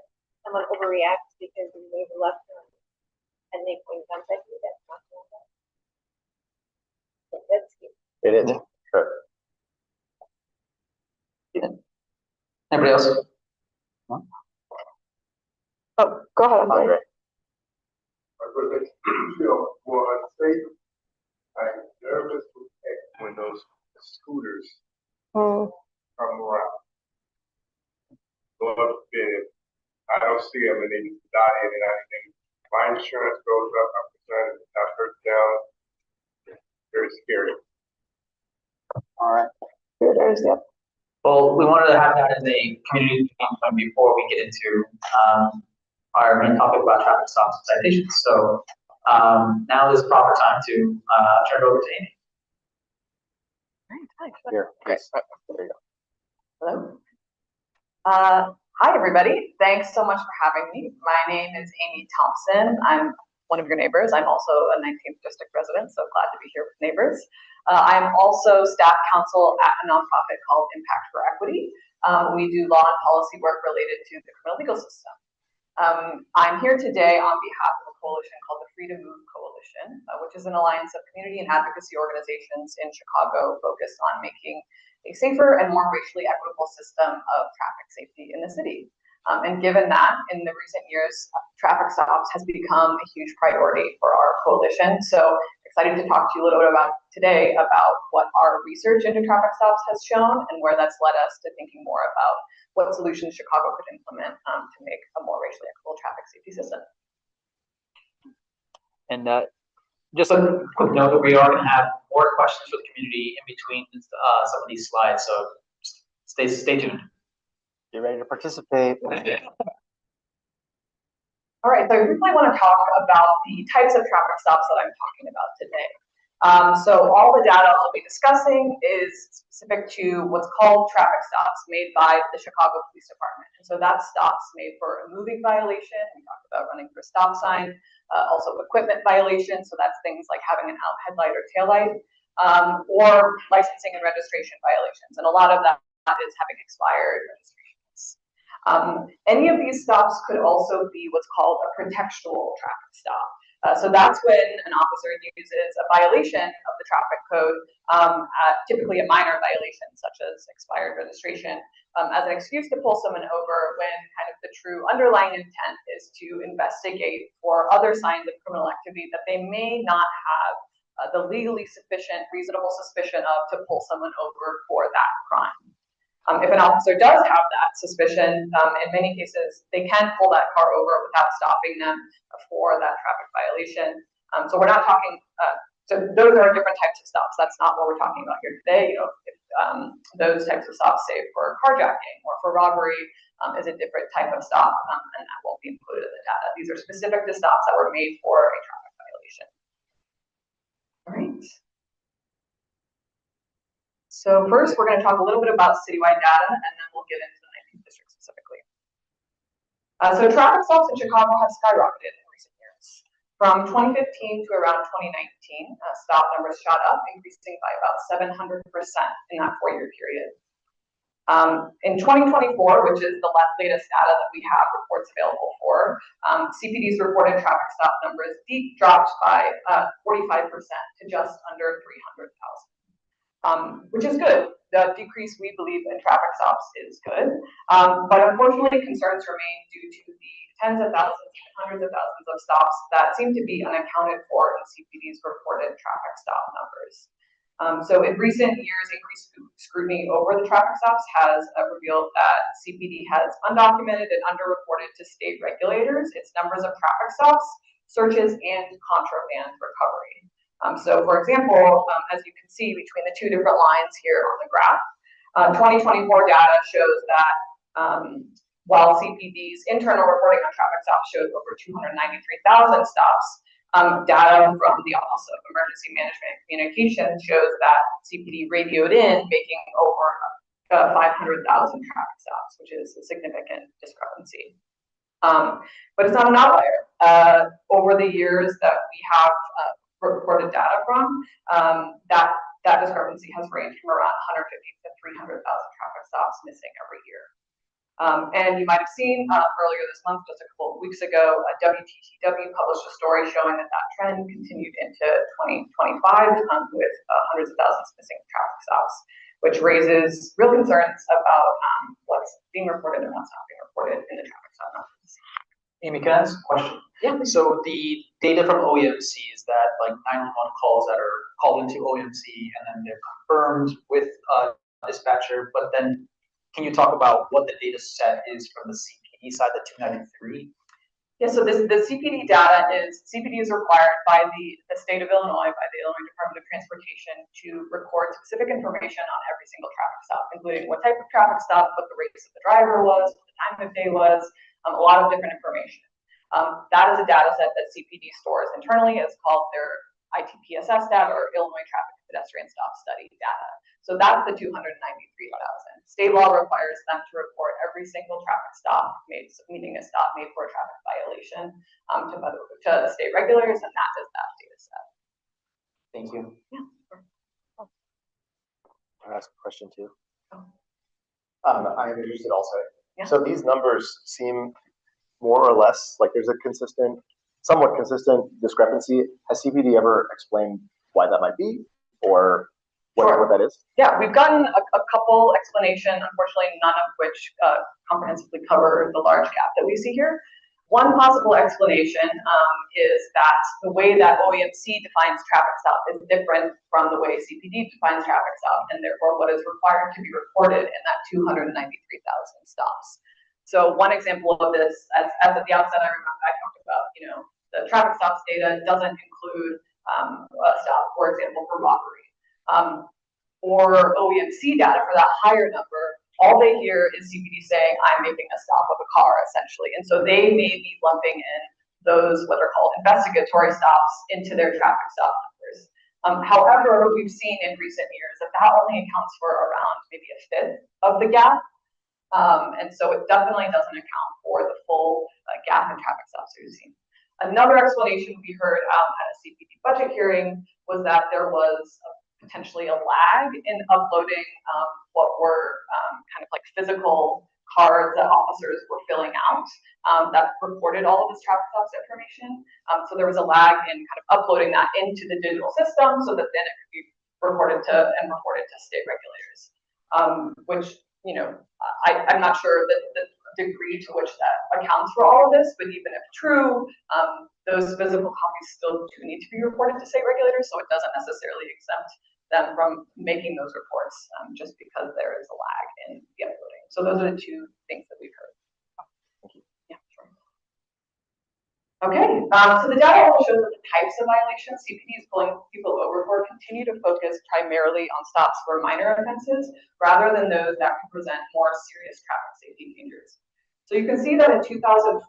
someone overreacts because we made a left turn and they point guns at you, that's not normal. So that's scary. It is. Sure. Anybody else? Oh, go ahead, Andre. I would feel more unsafe. I'm nervous when those scooters come around. Lord forbid, I don't see them and they just die in and my insurance goes up. I'm concerned it's not hurt down. Very scary. All right. Here it is, yep. Well, we wanted to have that as a community point before we get into our main topic about traffic stops and citations. So now is the proper time to turn it over to Amy. Here. Yes. There you go. Hello. Hi, everybody. Thanks so much for having me. My name is Amy Thompson. I'm one of your neighbors. I'm also a 19th district resident, so glad to be here with neighbors. I'm also staff counsel at a nonprofit called Impact for Equity. We do law and policy work related to the criminal legal system. I'm here today on behalf of a coalition called the Freedom Move Coalition, which is an alliance of community and advocacy organizations in Chicago focused on making a safer and more racially equitable system of traffic safety in the city. And given that, in the recent years, traffic stops has become a huge priority for our coalition. So excited to talk to you a little bit today about what our research into traffic stops has shown and where that's led us to thinking more about what solutions Chicago could implement to make a more racially equitable traffic safety system. And just a quick note that we are going to have more questions for the community in between some of these slides, so stay tuned. Get ready to participate. All right, so I really want to talk about the types of traffic stops that I'm talking about today. So all the data I'll be discussing is specific to what's called traffic stops made by the Chicago Police Department. And so that's stops made for a moving violation. We talked about running for a stop sign, also equipment violations. So that's things like having an out headlight or taillight, or licensing and registration violations. And a lot of that is having expired registrations. Any of these stops could also be what's called a pretextual traffic stop. So that's when an officer uses a violation of the traffic code, typically a minor violation such as expired registration, as an excuse to pull someone over when kind of the true underlying intent is to investigate for other signs of criminal activity that they may not have the legally sufficient, reasonable suspicion of to pull someone over for that crime. If an officer does have that suspicion, in many cases, they can pull that car over without stopping them for that traffic violation. So we're not talking, so those are different types of stops. That's not what we're talking about here today. You know, if, those types of stops, say for carjacking or for robbery, is a different type of stop, and that won't be included in the data. These are specific to stops that were made for a traffic violation. All right. So first, we're going to talk a little bit about citywide data, and then we'll get into the 19th district specifically. So traffic stops in Chicago have skyrocketed in recent years. From 2015 to around 2019, stop numbers shot up, increasing by about 700% in that 4-year period. In 2024, which is the latest data that we have reports available for, CPD's reported traffic stop numbers dropped by 45% to just under 300,000, which is good. The decrease, we believe, in traffic stops is good, but unfortunately concerns remain due to the tens of thousands, hundreds of thousands of stops that seem to be unaccounted for in CPD's reported traffic stop numbers. So in recent years, increased scrutiny over the traffic stops has revealed that CPD has undocumented and underreported to state regulators its numbers of traffic stops, searches, and contraband recovery. So for example, as you can see between the two different lines here on the graph, 2024 data shows that while CPD's internal reporting on traffic stops shows over 293,000 stops, data from the Office of Emergency Management and Communications shows that CPD radioed in, making over 500,000 traffic stops, which is a significant discrepancy. But it's not an outlier. Over the years that we have reported data from, that discrepancy has ranged from around 150 to 300,000 traffic stops missing every year. And you might have seen earlier this month, just a couple of weeks ago, WTTW published a story showing that trend continued into 2025 with hundreds of thousands missing traffic stops, which raises real concerns about what's being reported and what's not being reported in the traffic stop numbers. Amy, can I ask a question? Yeah. So the data from OEMC is that like 911 calls that are called into OEMC and then they're confirmed with dispatcher, but then can you talk about what the data set is from the CPD side, the 293? Yeah, so the CPD data CPD is required by the state of Illinois, by the Illinois Department of Transportation, to record specific information on every single traffic stop, including what type of traffic stop, what the race of the driver was, what the time of day was, a lot of different information. That is a data set that CPD stores internally. It's called their ITPSS data, or Illinois Traffic Pedestrian Stop Study data. So that's the 293,000. State law requires them to report every single traffic stop made, meaning a stop made for a traffic violation, to the state regulators, and that is that data set. Thank you. Yeah. Can I ask a question too? Oh. I am interested also. Yeah. So these numbers seem more or less like there's a somewhat consistent discrepancy. Has CPD ever explained why that might be, or what that is? Yeah, we've gotten a couple explanations, unfortunately none of which comprehensively cover the large gap that we see here. One possible explanation is that the way that OEMC defines traffic stop is different from the way CPD defines traffic stop, and therefore what is required to be reported in that 293,000 stops. So one example of this, as at the outset, I talked about, you know, the traffic stops data doesn't include a stop, for example, for robbery. Or OEMC data for that higher number, all they hear is CPD saying, I'm making a stop of a car, essentially. And so they may be lumping in those, what are called investigatory stops, into their traffic stop numbers. However, we've seen in recent years that only accounts for around maybe a fifth of the gap. And so it definitely doesn't account for the full gap in traffic stops we've seen. Another explanation we heard at a CPD budget hearing was that there was potentially a lag in uploading what were kind of like physical cards that officers were filling out that recorded all of this traffic stops information. So there was a lag in kind of uploading that into the digital system so that then it could be reported to state regulators, which, you know, I'm not sure that degree to which that accounts for all of this, but even if true, those physical copies still do need to be reported to state regulators, so it doesn't necessarily exempt them from making those reports, just because there is a lag in the uploading. So those are the two things that we've heard. Thank you. Yeah, sure. Okay, so the data also shows that the types of violations CPD is pulling people over for continue to focus primarily on stops for minor offenses rather than those that can present more serious traffic safety dangers. So you can see that in 2004,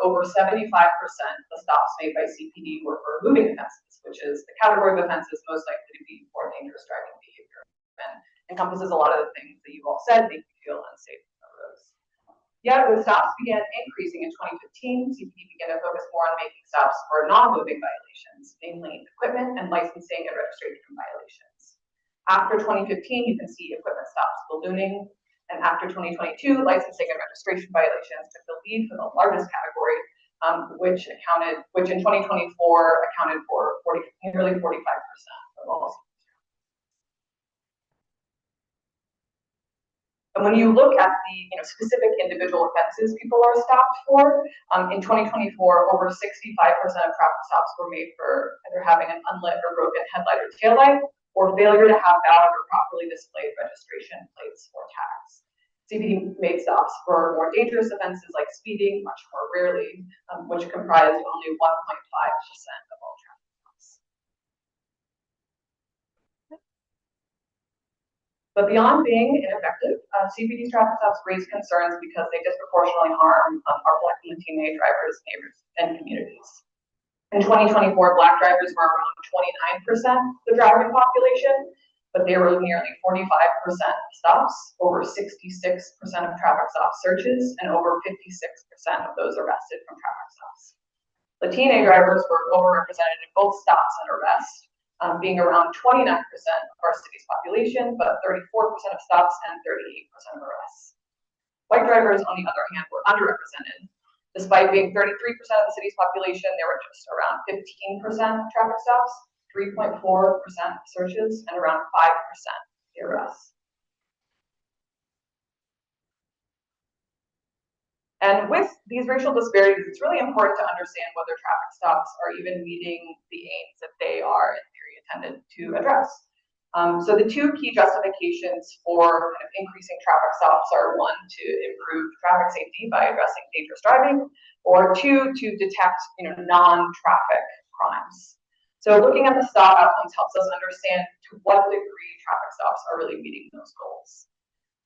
over 75% of the stops made by CPD were for moving offenses, which is the category of offenses most likely to be more dangerous driving behavior and encompasses a lot of the things that you all said make you feel unsafe on the roads. Yet when stops began increasing in 2015, CPD began to focus more on making stops for non-moving violations, namely equipment and licensing and registration violations. After 2015, you can see equipment stops ballooning, and after 2022, licensing and registration violations took the lead for the largest category, which in 2024 accounted for nearly 45% of all. And when you look at the specific individual offenses people are stopped for, in 2024, over 65% of traffic stops were made for either having an unlit or broken headlight or taillight, or failure to have valid or properly displayed registration plates or tags. CPD made stops for more dangerous offenses like speeding much more rarely, which comprised only 1.5% of all traffic stops. But beyond being ineffective, CPD's traffic stops raise concerns because they disproportionately harm our Black and Latino drivers, neighbors, and communities. In 2024, Black drivers were around 29% of the driving population, but they were nearly 45% of stops, over 66% of traffic stop searches, and over 56% of those arrested from traffic stops. Latino drivers were overrepresented in both stops and arrests, being around 29% of our city's population, but 34% of stops and 38% of arrests. White drivers, on the other hand, were underrepresented. Despite being 33% of the city's population, there were just around 15% of traffic stops, 3.4% searches, and around 5% arrests. And with these racial disparities, it's really important to understand whether traffic stops are even meeting the aims that they are in theory intended to address. So the two key justifications for increasing traffic stops are one, to improve traffic safety by addressing dangerous driving, or two, to detect non-traffic crimes. So looking at the stop outcomes helps us understand to what degree traffic stops are really meeting those goals.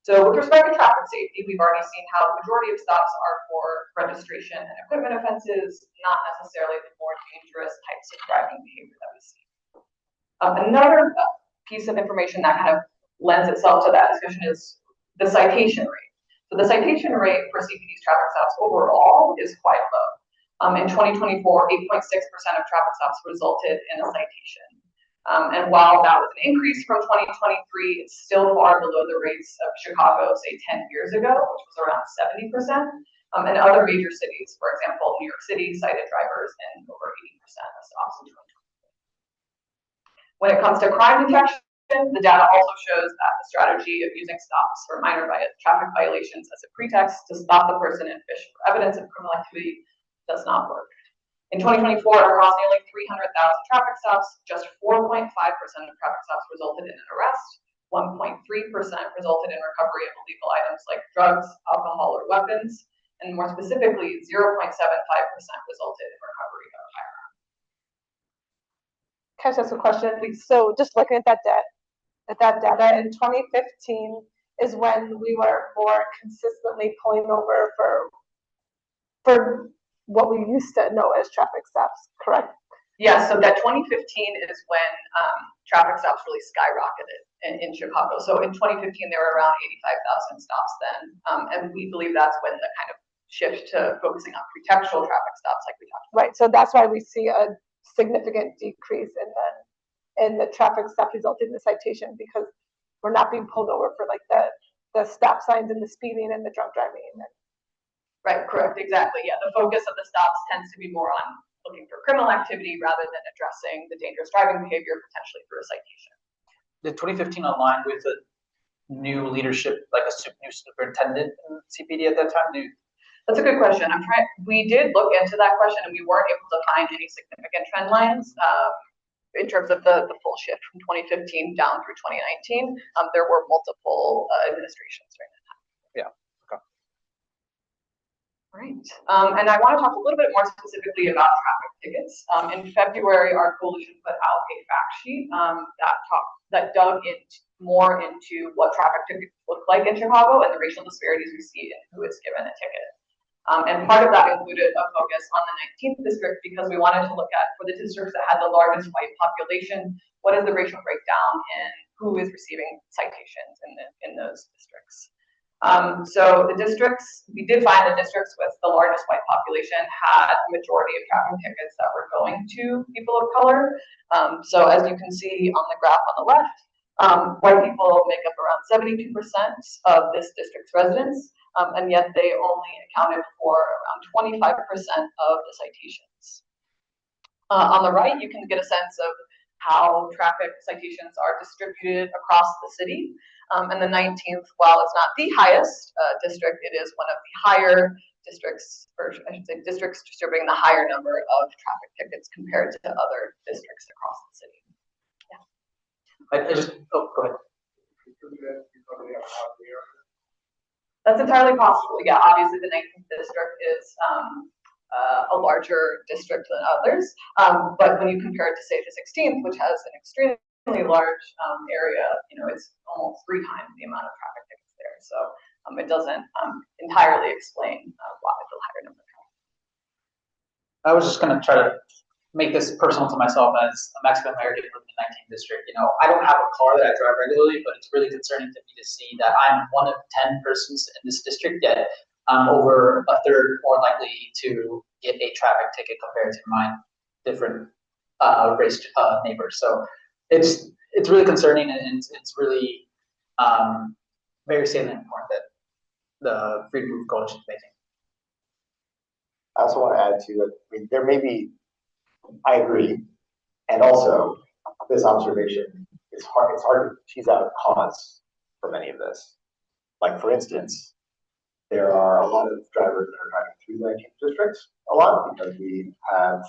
So with respect to traffic safety, we've already seen how the majority of stops are for registration and equipment offenses, not necessarily the more dangerous types of driving behavior that we see. Another piece of information that kind of lends itself to that discussion is the citation rate. So the citation rate for CPD's traffic stops overall is quite low. In 2024, 8.6% of traffic stops resulted in a citation. And while that was an increase from 2023, it's still far below the rates of Chicago, say 10 years ago, which was around 70%. And other major cities, for example, New York City cited drivers in over 80% of stops in 2023. When it comes to crime detection, the data also shows that the strategy of using stops for minor traffic violations as a pretext to stop the person and fish for evidence of criminal activity does not work. In 2024, across nearly 300,000 traffic stops, just 4.5% of traffic stops resulted in an arrest, 1.3% resulted in recovery of illegal items like drugs, alcohol, or weapons, and more specifically, 0.75% resulted in recovery of a firearm. Can I just ask a question, please? So just looking at that data in 2015 is when we were more consistently pulling over for what we used to know as traffic stops, correct? Yeah, so that 2015 is when traffic stops really skyrocketed in Chicago. So in 2015, there were around 85,000 stops then, and we believe that's when the kind of shift to focusing on pretextual traffic stops like we talked about. Right, so that's why we see a significant decrease in the traffic stop resulting in the citation, because we're not being pulled over for like the stop signs and the speeding and the drunk driving. Right, correct, exactly. Yeah, the focus of the stops tends to be more on looking for criminal activity rather than addressing the dangerous driving behavior potentially through a citation. Did 2015 align with new leadership, like new superintendent in CPD at that time? That's a good question. We did look into that question and we weren't able to find any significant trend lines in terms of the full shift from 2015 down through 2019. There were multiple administrations during that time. Yeah. Okay. Right. And I want to talk a little bit more specifically about traffic tickets. In February, our coalition put out a fact sheet that dug more into what traffic tickets look like in Chicago and the racial disparities we see in who is given a ticket. And part of that included a focus on the 19th district because we wanted to look at, for the districts that had the largest white population, what is the racial breakdown in who is receiving citations in those districts. So the districts, we did find the districts with the largest white population had a majority of traffic tickets that were going to people of color. So as you can see on the graph on the left, white people make up around 72% of this district's residents. And yet they only accounted for around 25% of the citations. On the right, you can get a sense of how traffic citations are distributed across the city. And the 19th, while it's not the highest district, it is one of the higher districts, or I should say districts distributing the higher number of traffic tickets compared to other districts across the city. Yeah. Go ahead. That's entirely possible. Yeah, obviously the 19th district is a larger district than others. But when you compare it to, say, the 16th, which has an extremely large area, it's almost 3 times the amount of traffic tickets there. So it doesn't entirely explain why the higher number of traffic. I was just going to try to make this personal to myself as a Mexican American living in the 19th district. I don't have a car that I drive regularly, but it's really concerning to me to see that I'm one of 10 persons in this district, yet I'm over a third more likely to get a traffic ticket compared to my different race neighbors. So it's really concerning, and it's really very salient point that the Freedom Move Coalition is making. I also want to add to it, there may be, I agree, and also this observation, it's hard to tease out a cause for many of this. Like, for instance, there are a lot of drivers that are driving through the 19th district a lot because we have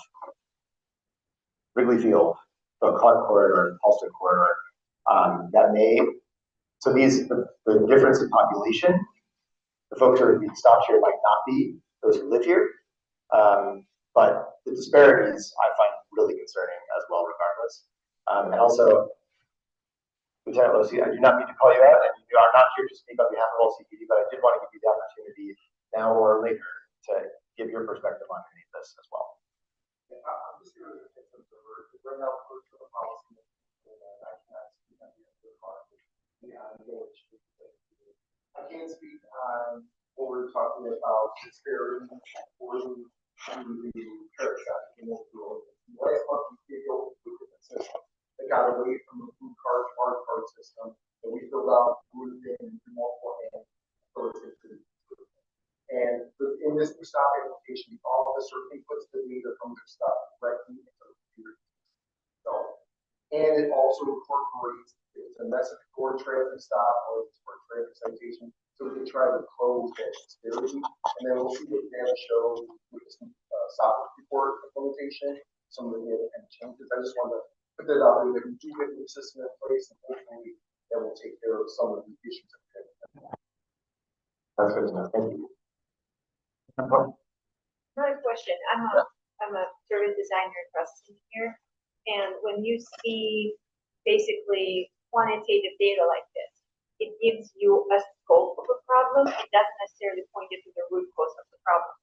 Wrigley Field, the Clark corridor, the Halsted corridor, the difference in population, the folks who are being stopped here might not be those who live here, but the disparities I find really concerning as well, regardless. And also, Lieutenant Losi, I do not mean to call you out, and you are not here to speak on behalf of all CPD, but I did want to give you the opportunity now or later to give your perspective on any of this as well. Yeah, I'm just here to bring out first of the policy. I can't speak on what we're talking about disparity or the parish traffic in this rule. Last month we did go with the system. They got away from the food card, smart card system that we filled out, moved in multiple hands. And in this new stop application, all of us certainly puts the data from their stuff directly into the computer. So, and it also incorporates if it's a message for traffic stop or if it's for traffic citation. So we can try to close that disparity, and then we'll see what data shows with this software report implementation, some of the data and changes. I just want to put that out there that we do get the system in place, and hopefully that will take care of some of the issues. That's good enough. Thank you. Another question. I'm a service designer and process engineer, and when you see basically quantitative data like this, it gives you a scope of a problem. It doesn't necessarily point you to the root cause of the problem.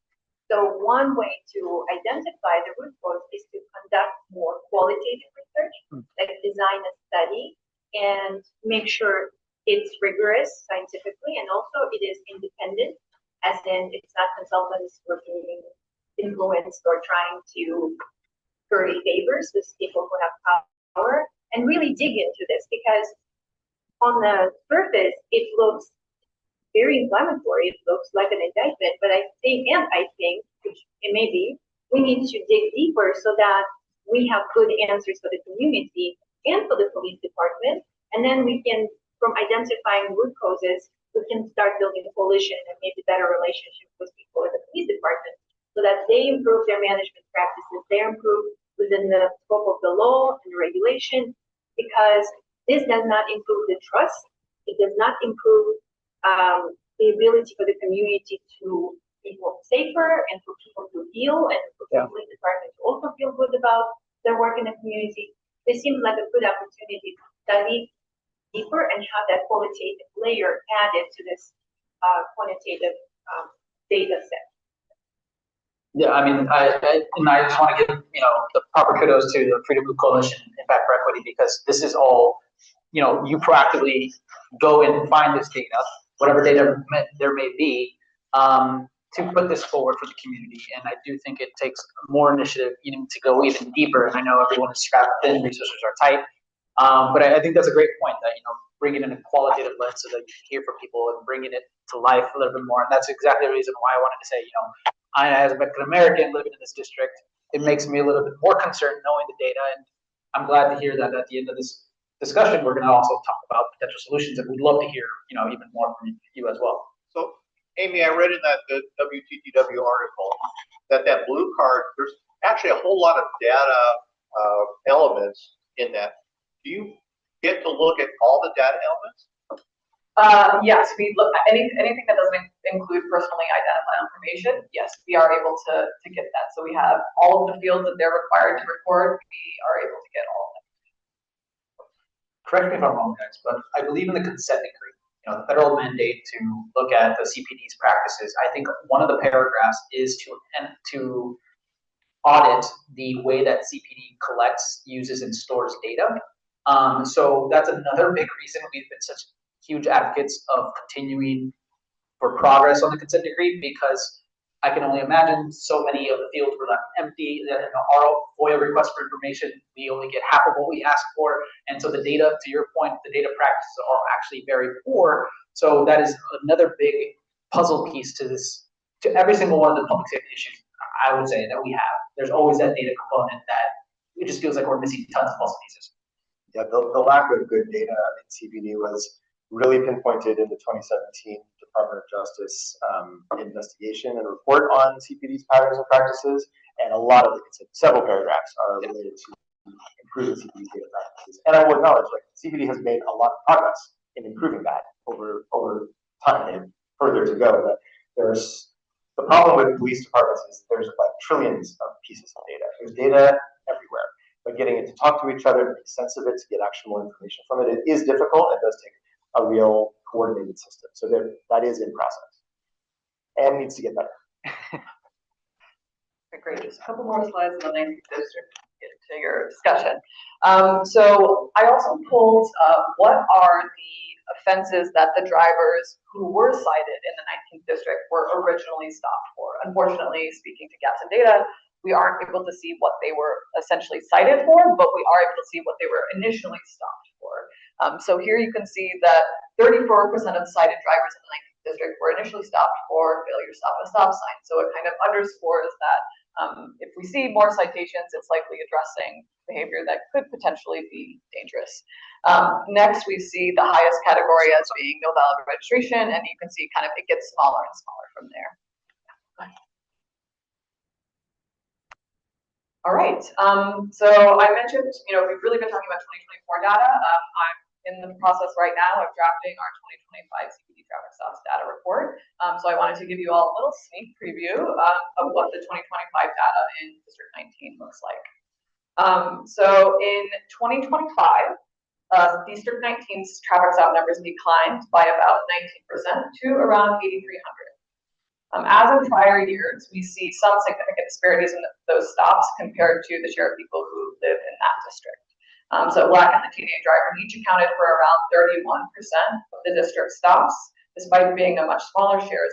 So one way to identify the root cause is to conduct more qualitative research, like design a study and make sure it's rigorous scientifically, and also it is independent, as in it's not consultants who are being influenced or trying to curry favors with people who have power, and really dig into this, because on the surface, it looks very inflammatory. It looks like an indictment, but I think, which it may be, we need to dig deeper so that we have good answers for the community and for the police department, and then we can from identifying root causes, we can start building coalition and maybe better relationship with people in the police department so that they improve their management practices, they improve within the scope of the law and the regulation, because this does not improve the trust. It does not improve the ability for the community to be more safer and for people to heal and for the police department to also feel good about their work in the community. This seems like a good opportunity to study deeper and have that qualitative layer added to this quantitative data set. Yeah, I mean, I just want to give, the proper kudos to the Freedom Loop Coalition Impact for Equity, because this is all, you proactively go and find this data, whatever data there may be, to put this forward for the community. And I do think it takes more initiative even to go even deeper. And I know everyone is strapped thin, resources are tight. But I think that's a great point that, bringing in a qualitative lens so that you can hear from people and bringing it to life a little bit more. And that's exactly the reason why I wanted to say, I, as a Mexican American living in this district, it makes me a little bit more concerned knowing the data. And I'm glad to hear that at the end of this discussion, we're going to also talk about potential solutions. And we'd love to hear, even more from you as well. So, Amy, I read in the WTTW article that blue card, there's actually a whole lot of data elements in that. Do you get to look at all the data elements? Yes, we look at anything that doesn't include personally identified information. Yes, we are able to get that. So we have all of the fields that they're required to record. We are able to get all of them. Correct me if I'm wrong, guys, but I believe in the consent decree. The federal mandate to look at the CPD's practices. I think one of the paragraphs is to audit the way that CPD collects, uses, and stores data. So that's another big reason we've been such huge advocates of continuing for progress on the consent decree, because I can only imagine so many of the fields were left empty. That in our FOIA request for information, we only get half of what we ask for. And so the data, to your point, the data practices are actually very poor. So that is another big puzzle piece to this, to every single one of the public safety issues, I would say, that we have. There's always that data component that it just feels like we're missing tons of puzzle pieces. Yeah, the lack of good data in CPD was really pinpointed in the 2017 Department of Justice investigation and report on CPD's patterns and practices, and a lot of several paragraphs are related to improving CPD's data practices. And I will acknowledge, CPD has made a lot of progress in improving that over time, and further to go. But there's the problem with police departments is there's trillions of pieces of data. There's data everywhere, but getting it to talk to each other, to make sense of it, to get actionable information from it, it is difficult. It does take a real coordinated system. So that is in process and needs to get better. Great, just a couple more slides and then I think those get into your discussion. So I also pulled what are the offenses that the drivers who were cited in the 19th district were originally stopped for. Unfortunately, speaking to gaps in data, we aren't able to see what they were essentially cited for, but we are able to see what they were initially stopped for. So here you can see that 34% of the cited drivers in the 19th district were initially stopped for failure to stop at a stop sign. So it kind of underscores that if we see more citations, it's likely addressing behavior that could potentially be dangerous. Next, we see the highest category as being no valid registration, and you can see kind of it gets smaller and smaller from there. All right, so I mentioned, we've really been talking about 2024 data. I'm in the process right now of drafting our 2025 CPD traffic stops data report. So I wanted to give you all a little sneak preview of what the 2025 data in District 19 looks like. So in 2025, District 19's traffic stop numbers declined by about 19% to around 8,300. As in prior years, we see some significant disparities in those stops compared to the share of people who live in that district. So Black and Latino drivers each accounted for around 31% of the district stops, despite being a much smaller shares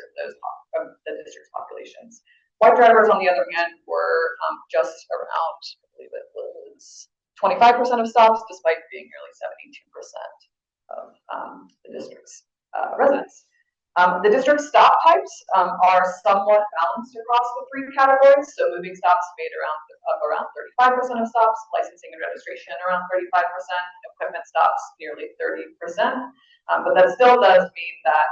of the district's populations. White drivers, on the other hand, were just around, I believe it was 25% of stops, despite being nearly 72% of the district's residents. The district stop types are somewhat balanced across the three categories. So moving stops made around 35% of stops, licensing and registration around 35%, equipment stops nearly 30%. But that still does mean that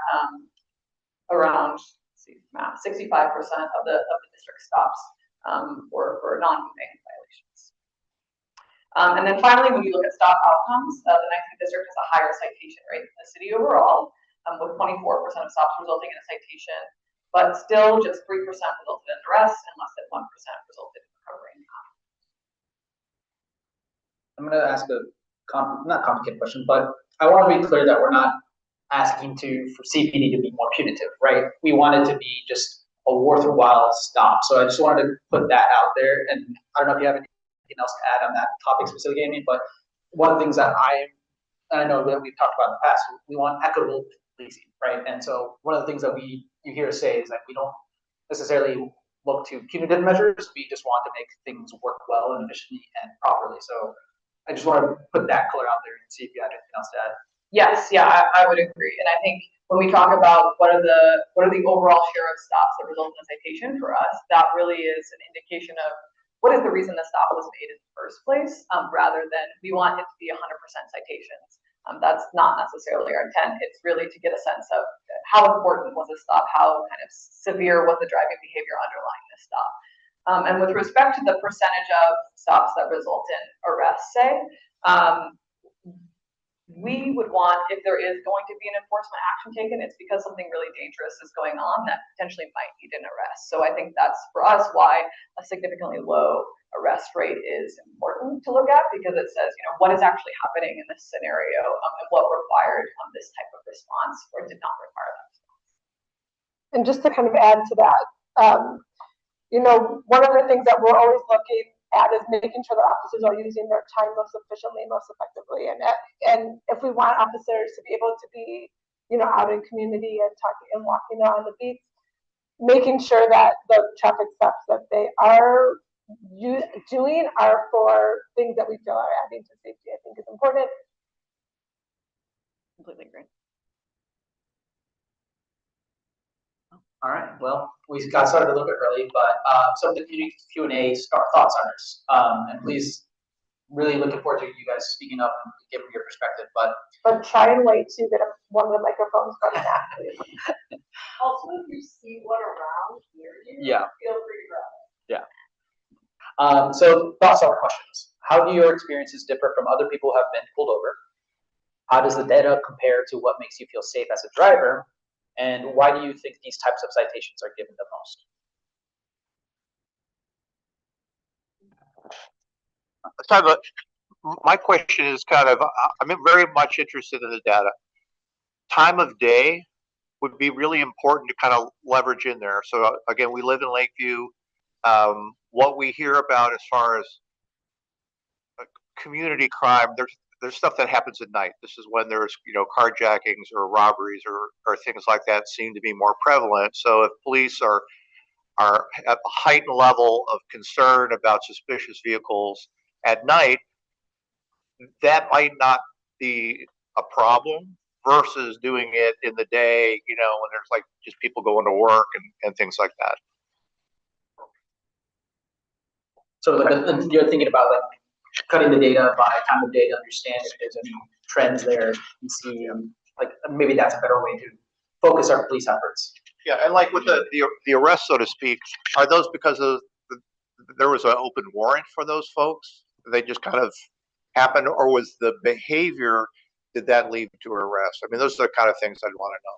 around 65% of the district stops were non-moving violations. And then finally, when you look at stop outcomes, the 19th district has a higher citation rate than the city overall, with 24% of stops resulting in a citation, but still just 3% resulted in arrest and less than 1% resulted in recovery. I'm going to ask a not complicated question, but I want to be clear that we're not asking for CPD to be more punitive, right? We want it to be just a worthwhile stop. So I just wanted to put that out there. And I don't know if you have anything else to add on that topic specifically, Amy, but one of the things that I know that we've talked about in the past, we want equitable policing, right? And so one of the things that you hear us say is that we don't necessarily look to punitive measures. We just want to make things work well and efficiently and properly. So I just want to put that color out there and see if you had anything else to add. Yes, yeah, I would agree. And I think when we talk about what are the overall share of stops that result in a citation for us, that really is an indication of what is the reason the stop was made in the first place, rather than we want it to be 100% citations. That's not necessarily our intent. It's really to get a sense of how important was the stop, how kind of severe was the driving behavior underlying this stop. And with respect to the percentage of stops that result in arrests, say, we would want, if there is going to be an enforcement action taken, it's because something really dangerous is going on that potentially might need an arrest. So I think that's for us why a significantly low arrest rate is important to look at, because it says, what is actually happening in this scenario, and what required this type of response or did not require that response. And just to kind of add to that, one of the things that we're always looking at is making sure that officers are using their time most efficiently, most effectively. And if we want officers to be able to be, out in community and talking and walking on the beats, making sure that the traffic stops that they are doing are for things that we feel are adding to safety, I think is important. Completely agree. All right. Well, we got started a little bit early, but some of the Q&A thoughts on this. And please, really looking forward to you guys speaking up and giving your perspective. But try and wait to get one of the microphones running after. Also, if you see one around near you, feel free to grab it. Yeah. So thoughts on questions. How do your experiences differ from other people who have been pulled over? How does the data compare to what makes you feel safe as a driver? And why do you think these types of citations are given the most? My question is I'm very much interested in the data. Time of day would be really important to kind of leverage in there. So again, we live in Lakeview. What we hear about as far as community crime, there's stuff that happens at night. This is when there's, carjackings or robberies or things like that seem to be more prevalent. So if police are at a heightened level of concern about suspicious vehicles at night, that might not be a problem versus doing it in the day, when there's just people going to work and things like that. So you're thinking about cutting the data by time of day to understand if there's any trends there and see maybe that's a better way to focus our police efforts. Yeah, and with the arrest, so to speak, are those because of there was an open warrant for those folks? They just kind of happened, or was the behavior, did that lead to arrest? I mean, those are the kind of things I'd want to know.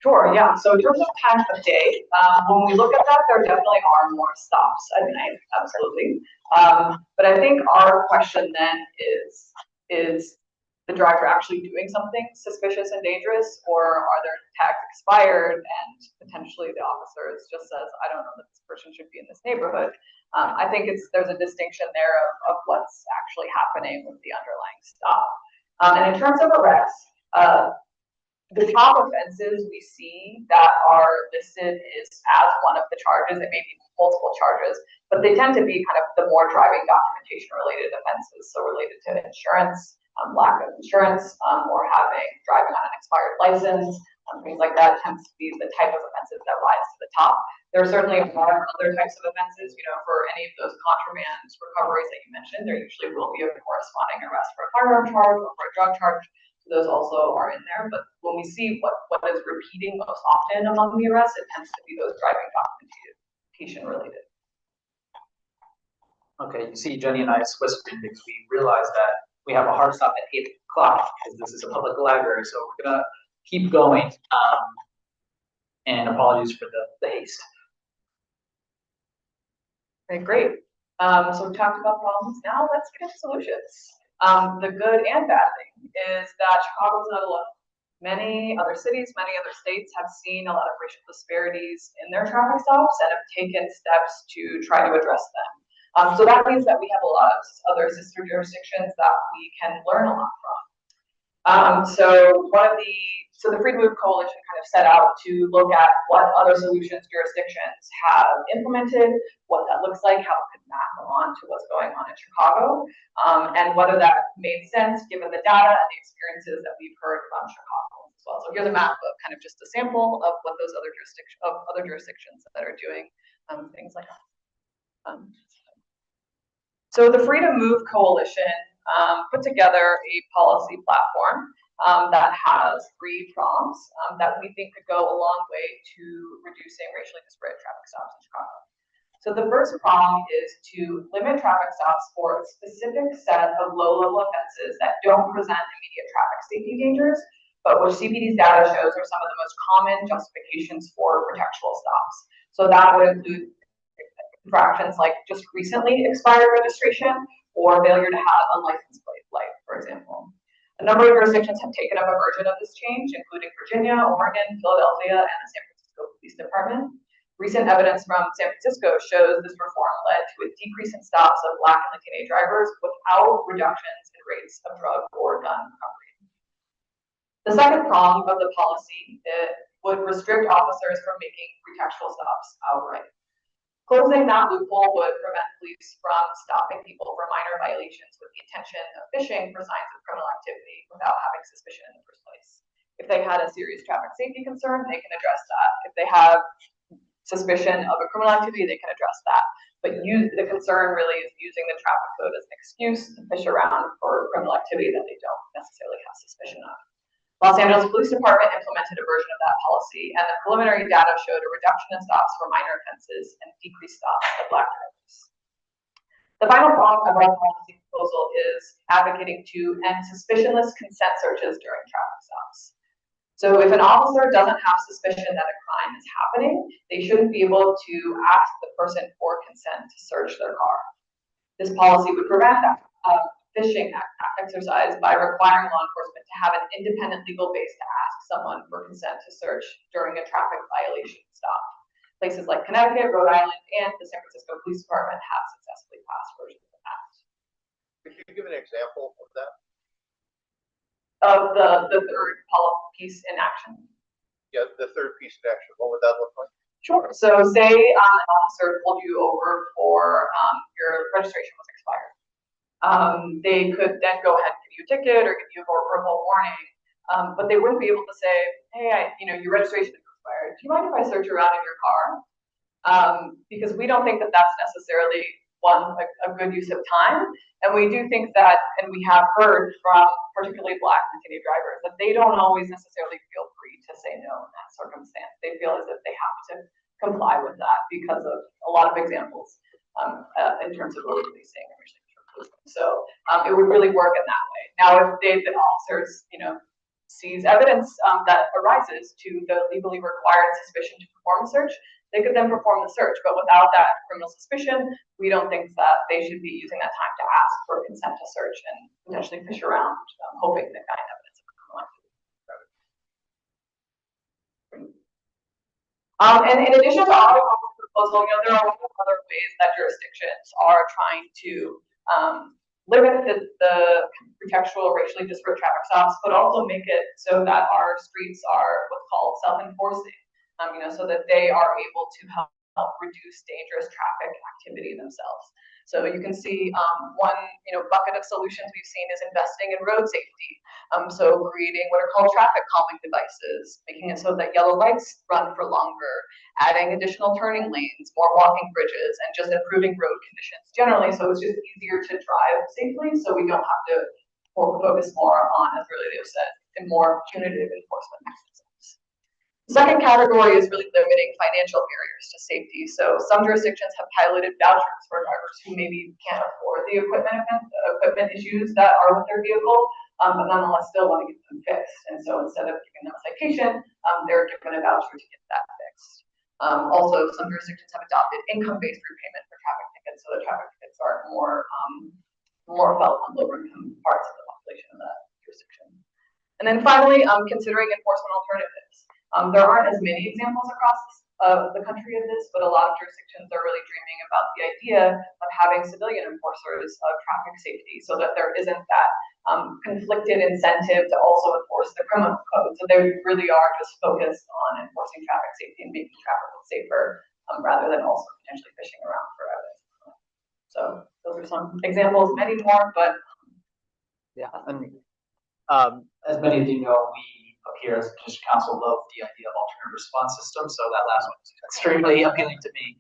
Sure, yeah. So in terms of time of day, when we look at that, there definitely are more stops at night, absolutely. But I think our question then is the driver actually doing something suspicious and dangerous, or are their tags expired and potentially the officer just says, I don't know that this person should be in this neighborhood. I think there's a distinction there of what's actually happening with the underlying stop. And in terms of arrests, the top offenses we see that are listed is as one of the charges. It may be multiple charges, but they tend to be kind of the more driving documentation related offenses. So related to insurance, lack of insurance, or driving on an expired license, things like that tends to be the type of offenses that rise to the top. There certainly are other types of offenses, for any of those contraband recoveries that you mentioned, there usually will be a corresponding arrest for a firearm charge or for a drug charge. Those also are in there, but when we see what is repeating most often among the arrests, it tends to be those driving documentation related. Okay, you see Jenny and I whispering because we realized that we have a hard stop at 8 o'clock because this is a public library, so we're gonna keep going. And apologies for the haste. Okay, great. So we talked about problems. Now let's get into solutions. The good and bad thing is that Chicago's not alone. Many other cities, many other states have seen a lot of racial disparities in their traffic stops and have taken steps to try to address them. So that means that we have a lot of other sister jurisdictions that we can learn a lot from. So the Free to Move Coalition kind of set out to look at what other solutions jurisdictions have implemented, what that looks like, how it could map on to what's going on in Chicago, and whether that made sense given the data and the experiences that we've heard from Chicago as well. So here's a map of kind of just a sample of what those other jurisdictions that are doing things like that. So the Free to Move Coalition put together a policy platform that has 3 prongs that we think could go a long way to reducing racially disparate traffic stops in Chicago. So the first prong is to limit traffic stops for a specific set of low-level offenses that don't present immediate traffic safety dangers, but which CPD's data shows are some of the most common justifications for pretextual stops. So that would include infractions like just recently expired registration or failure to have a license plate, for example. A number of jurisdictions have taken up a version of this change, including Virginia, Oregon, Philadelphia, and the San Francisco Police Department. Recent evidence from San Francisco shows this reform led to a decrease in stops of Black and Latino drivers without reductions in rates of drug or gun recovery. The second prong of the policy would restrict officers from making pretextual stops outright. Closing that loophole would prevent police from stopping people for minor violations with the intention of fishing for signs of criminal activity without having suspicion in the first place. If they had a serious traffic safety concern, they can address that. If they have suspicion of a criminal activity, they can address that. But the concern really is using the traffic code as an excuse to fish around for criminal activity that they don't necessarily have suspicion of. Los Angeles Police Department implemented a version of that policy, and the preliminary data showed a reduction in stops for minor offenses and decreased stops of Black drivers. The final prong of our policy proposal is advocating to end suspicionless consent searches during traffic stops. So if an officer doesn't have suspicion that a crime is happening, they shouldn't be able to ask the person for consent to search their car. This policy would prevent that fishing exercise by requiring law enforcement to have an independent legal base to ask someone for consent to search during a traffic violation stop. Places like Connecticut, Rhode Island, and the San Francisco Police Department have successfully passed versions of that. Could you give an example of that? Of the third piece in action. Yeah, the third piece in action. What would that look like? Sure. So say an officer pulled you over for your registration was expired. They could then go ahead and give you a ticket or give you a more verbal warning, but they wouldn't be able to say, hey, your registration is expired. Do you mind if I search around in your car? Because we don't think that that's necessarily a good use of time. And we do think that, and we have heard from particularly Black and Latino drivers, that they don't always necessarily feel free to say no in that circumstance. They feel as if they have to comply with that because of a lot of examples in terms of road policing and restrictions. So it would really work in that way. Now, if the officers, sees evidence that arises to the legally required suspicion to perform a search, they could then perform the search. But without that criminal suspicion, we don't think that they should be using that time to ask for consent to search and potentially fish around, hoping to find evidence of criminal activity. And in addition to our proposal, there are a lot of other ways that jurisdictions are trying to limit the pretextual racially disparate traffic stops, but also make it so that our streets are what's called self-enforcing, so that they are able to help reduce dangerous traffic activity themselves. So you can see one bucket of solutions we've seen is investing in road safety. So creating what are called traffic calming devices, making it so that yellow lights run for longer, adding additional turning lanes, more walking bridges, and just improving road conditions generally. So it's just easier to drive safely, so we don't have to focus more on, as Leo said, and more punitive enforcement mechanisms. The second category is really limiting financial barriers to safety. So some jurisdictions have piloted vouchers for drivers who maybe can't afford the equipment issues that are with their vehicle, but nonetheless still want to get them fixed. And so instead of giving them a citation, they're given a voucher to get that fixed. Also, some jurisdictions have adopted income-based repayment for traffic tickets, so the traffic tickets are more felt on lower-income parts of the population of that jurisdiction. And then finally, considering enforcement alternatives. There aren't as many examples across the country of this, but a lot of jurisdictions are really dreaming about the idea of having civilian enforcers of traffic safety, so that there isn't that conflicted incentive to also enforce the criminal code. So they really are just focused on enforcing traffic safety and making traffic safer, rather than also potentially fishing around for evidence. So those are some examples, many more, but Yeah, and as many of you know, we up here as District Council love the idea of alternative response systems, so that last one is extremely appealing to me.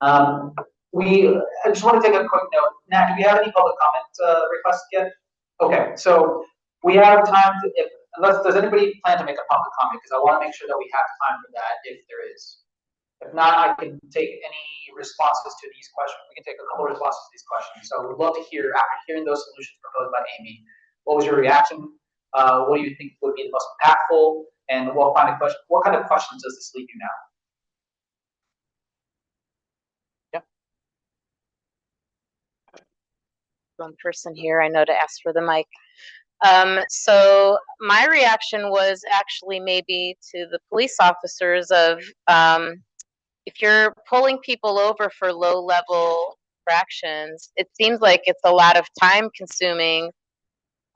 I just want to take a quick note. Nat, do we have any public comment requests yet? Okay, so we have time to, unless does anybody plan to make a public comment? Because I want to make sure that we have time for that if there is. If not, I can take any responses to these questions. We can take a couple of responses to these questions. So we'd love to hear, after hearing those solutions proposed by Amy, what was your reaction? What do you think would be the most impactful? And what kind of questions does this leave you now? One person here, I know to ask for the mic. So my reaction was actually maybe to the police officers of, if you're pulling people over for low level infractions, it seems like it's a lot of time consuming.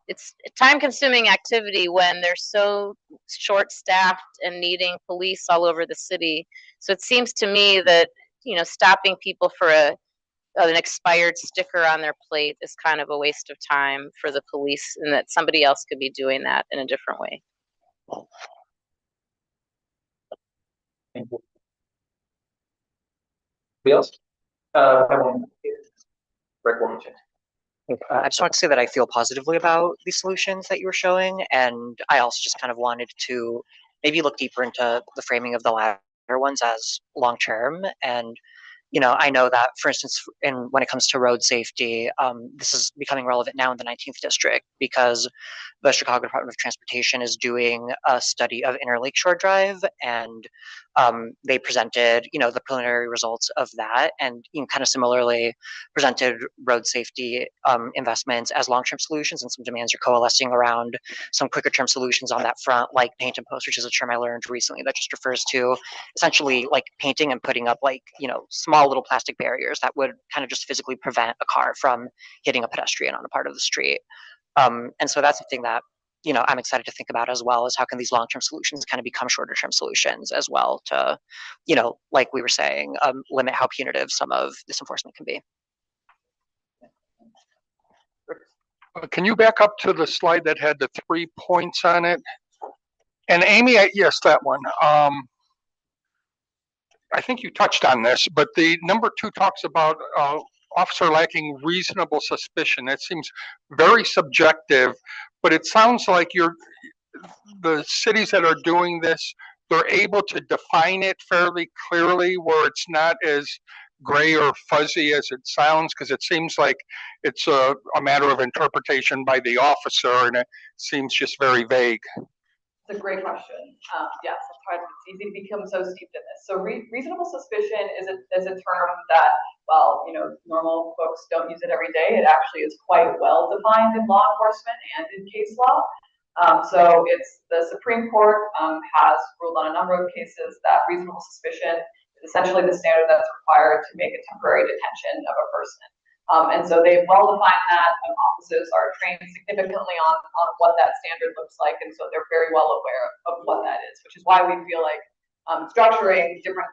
It's a time consuming activity when they're so short staffed and needing police all over the city. So it seems to me that, you know, stopping people for an expired sticker on their plate is kind of a waste of time for the police, and that somebody else could be doing that in a different way. Thank you. Anybody else? Rick Wilmington. I just want to say that I feel positively about these solutions that you were showing, and I also just kind of wanted to maybe look deeper into the framing of the latter ones as long term. And you know, I know that, for instance, when it comes to road safety, this is becoming relevant now in the 19th district because the Chicago Department of Transportation is doing a study of Inner Lakeshore Drive, and they presented, you know, the preliminary results of that, and you know, kind of similarly presented road safety investments as long-term solutions, and some demands are coalescing around some quicker-term solutions on that front, like paint and post, which is a term I learned recently that just refers to essentially like painting and putting up like, you know, small little plastic barriers that would kind of just physically prevent a car from hitting a pedestrian on a part of the street. And so that's something that, you know, I'm excited to think about, as well as how can these long-term solutions kind of become shorter-term solutions as well to, you know, like we were saying, limit how punitive some of this enforcement can be. Can you back up to the slide that had the 3 points on it? And Amy, yes, that one. I think you touched on this, but the number 2 talks about officer lacking reasonable suspicion. That seems very subjective, but it sounds like the cities that are doing this, they're able to define it fairly clearly where it's not as gray or fuzzy as it sounds, because it seems like it's a matter of interpretation by the officer, and it seems just very vague. It's a great question. Yes, it's easy to become so steeped in this. So reasonable suspicion is a term that, well, you know, normal folks don't use it every day. It actually is quite well defined in law enforcement and in case law. So it's the Supreme Court has ruled on a number of cases that reasonable suspicion is essentially the standard that's required to make a temporary detention of a person. And so they've well defined that, and officers are trained significantly on what that standard looks like, and so they're very well aware of what that is, which is why we feel like structuring different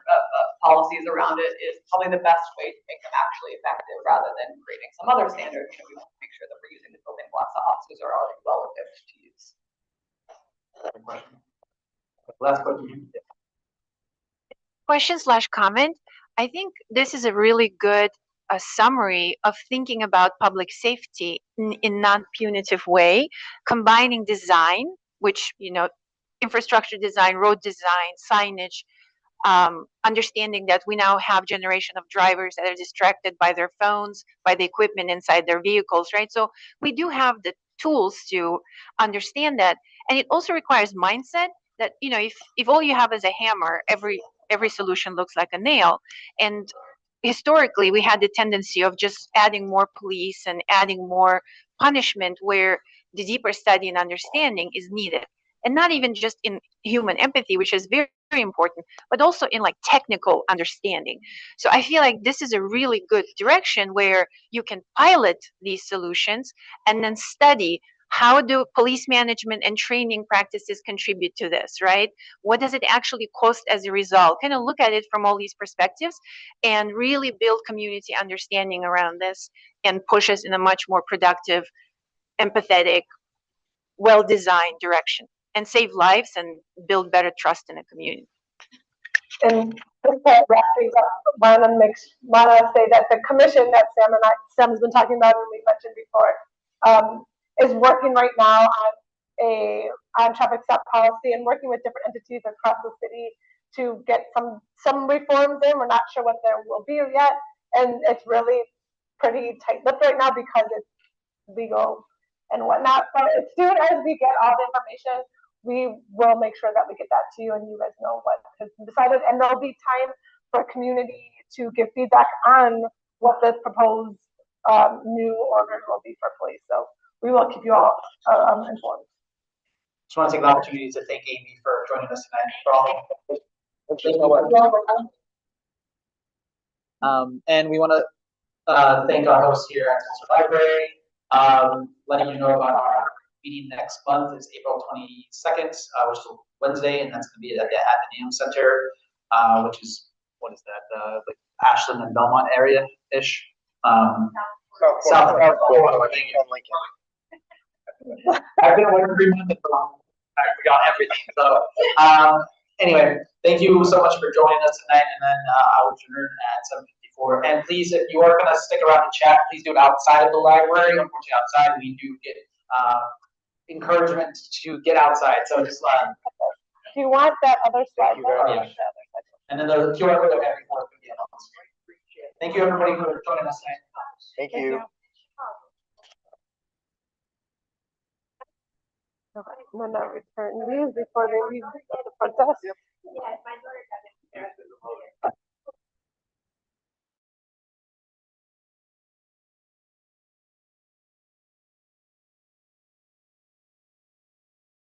policies around it is probably the best way to make them actually effective, rather than creating some other standard. You know, we want to make sure that we're using the building blocks that officers are already well equipped to use. Last question. Question/comment. I think this is a really good a summary of thinking about public safety in non-punitive way, combining design, which, you know, infrastructure design, road design, signage, understanding that we now have generation of drivers that are distracted by their phones, by the equipment inside their vehicles, right? So we do have the tools to understand that, and it also requires mindset that, you know, if all you have is a hammer, every solution looks like a nail. And historically, we had the tendency of just adding more police and adding more punishment, where the deeper study and understanding is needed, and not even just in human empathy, which is very, very important, but also in like technical understanding. So I feel like this is a really good direction where you can pilot these solutions and then study how do police management and training practices contribute to this, right? What does it actually cost as a result? Kind of look at it from all these perspectives and really build community understanding around this and push us in a much more productive, empathetic, well-designed direction, and save lives and build better trust in a community. And just to wrap things up, wanna say that the commission that Sam has been talking about and we mentioned before, is working right now on traffic stop policy and working with different entities across the city to get some reforms in. We're not sure what there will be yet, and it's really pretty tight-lipped right now because it's legal and whatnot. But as soon as we get all the information, we will make sure that we get that to you and you guys know what has been decided. And there'll be time for community to give feedback on what the proposed new orders will be for police. So we will keep you all informed. Just want to take the opportunity to thank Amy for joining us tonight. For all and we want to thank our host here at Tulsa Library, letting you know about our meeting next month is April 22nd, which is Wednesday, and that's going to be at the Athenaeum Center, which is, what is that, like Ashland and Belmont area-ish. South Florida. I've been away for 3 months, I forgot everything. So, anyway, thank you so much for joining us tonight, and then I will adjourn at 7:54. And please, if you are going to stick around and chat, please do it outside of the library. Unfortunately, outside we do get encouragement to get outside. So just do you want that other slide? And then the QR code of every fourth video. Thank you, everybody, for joining us tonight. Thank you. Okay, I'm gonna return these before they leave the front desk. Yeah, my daughter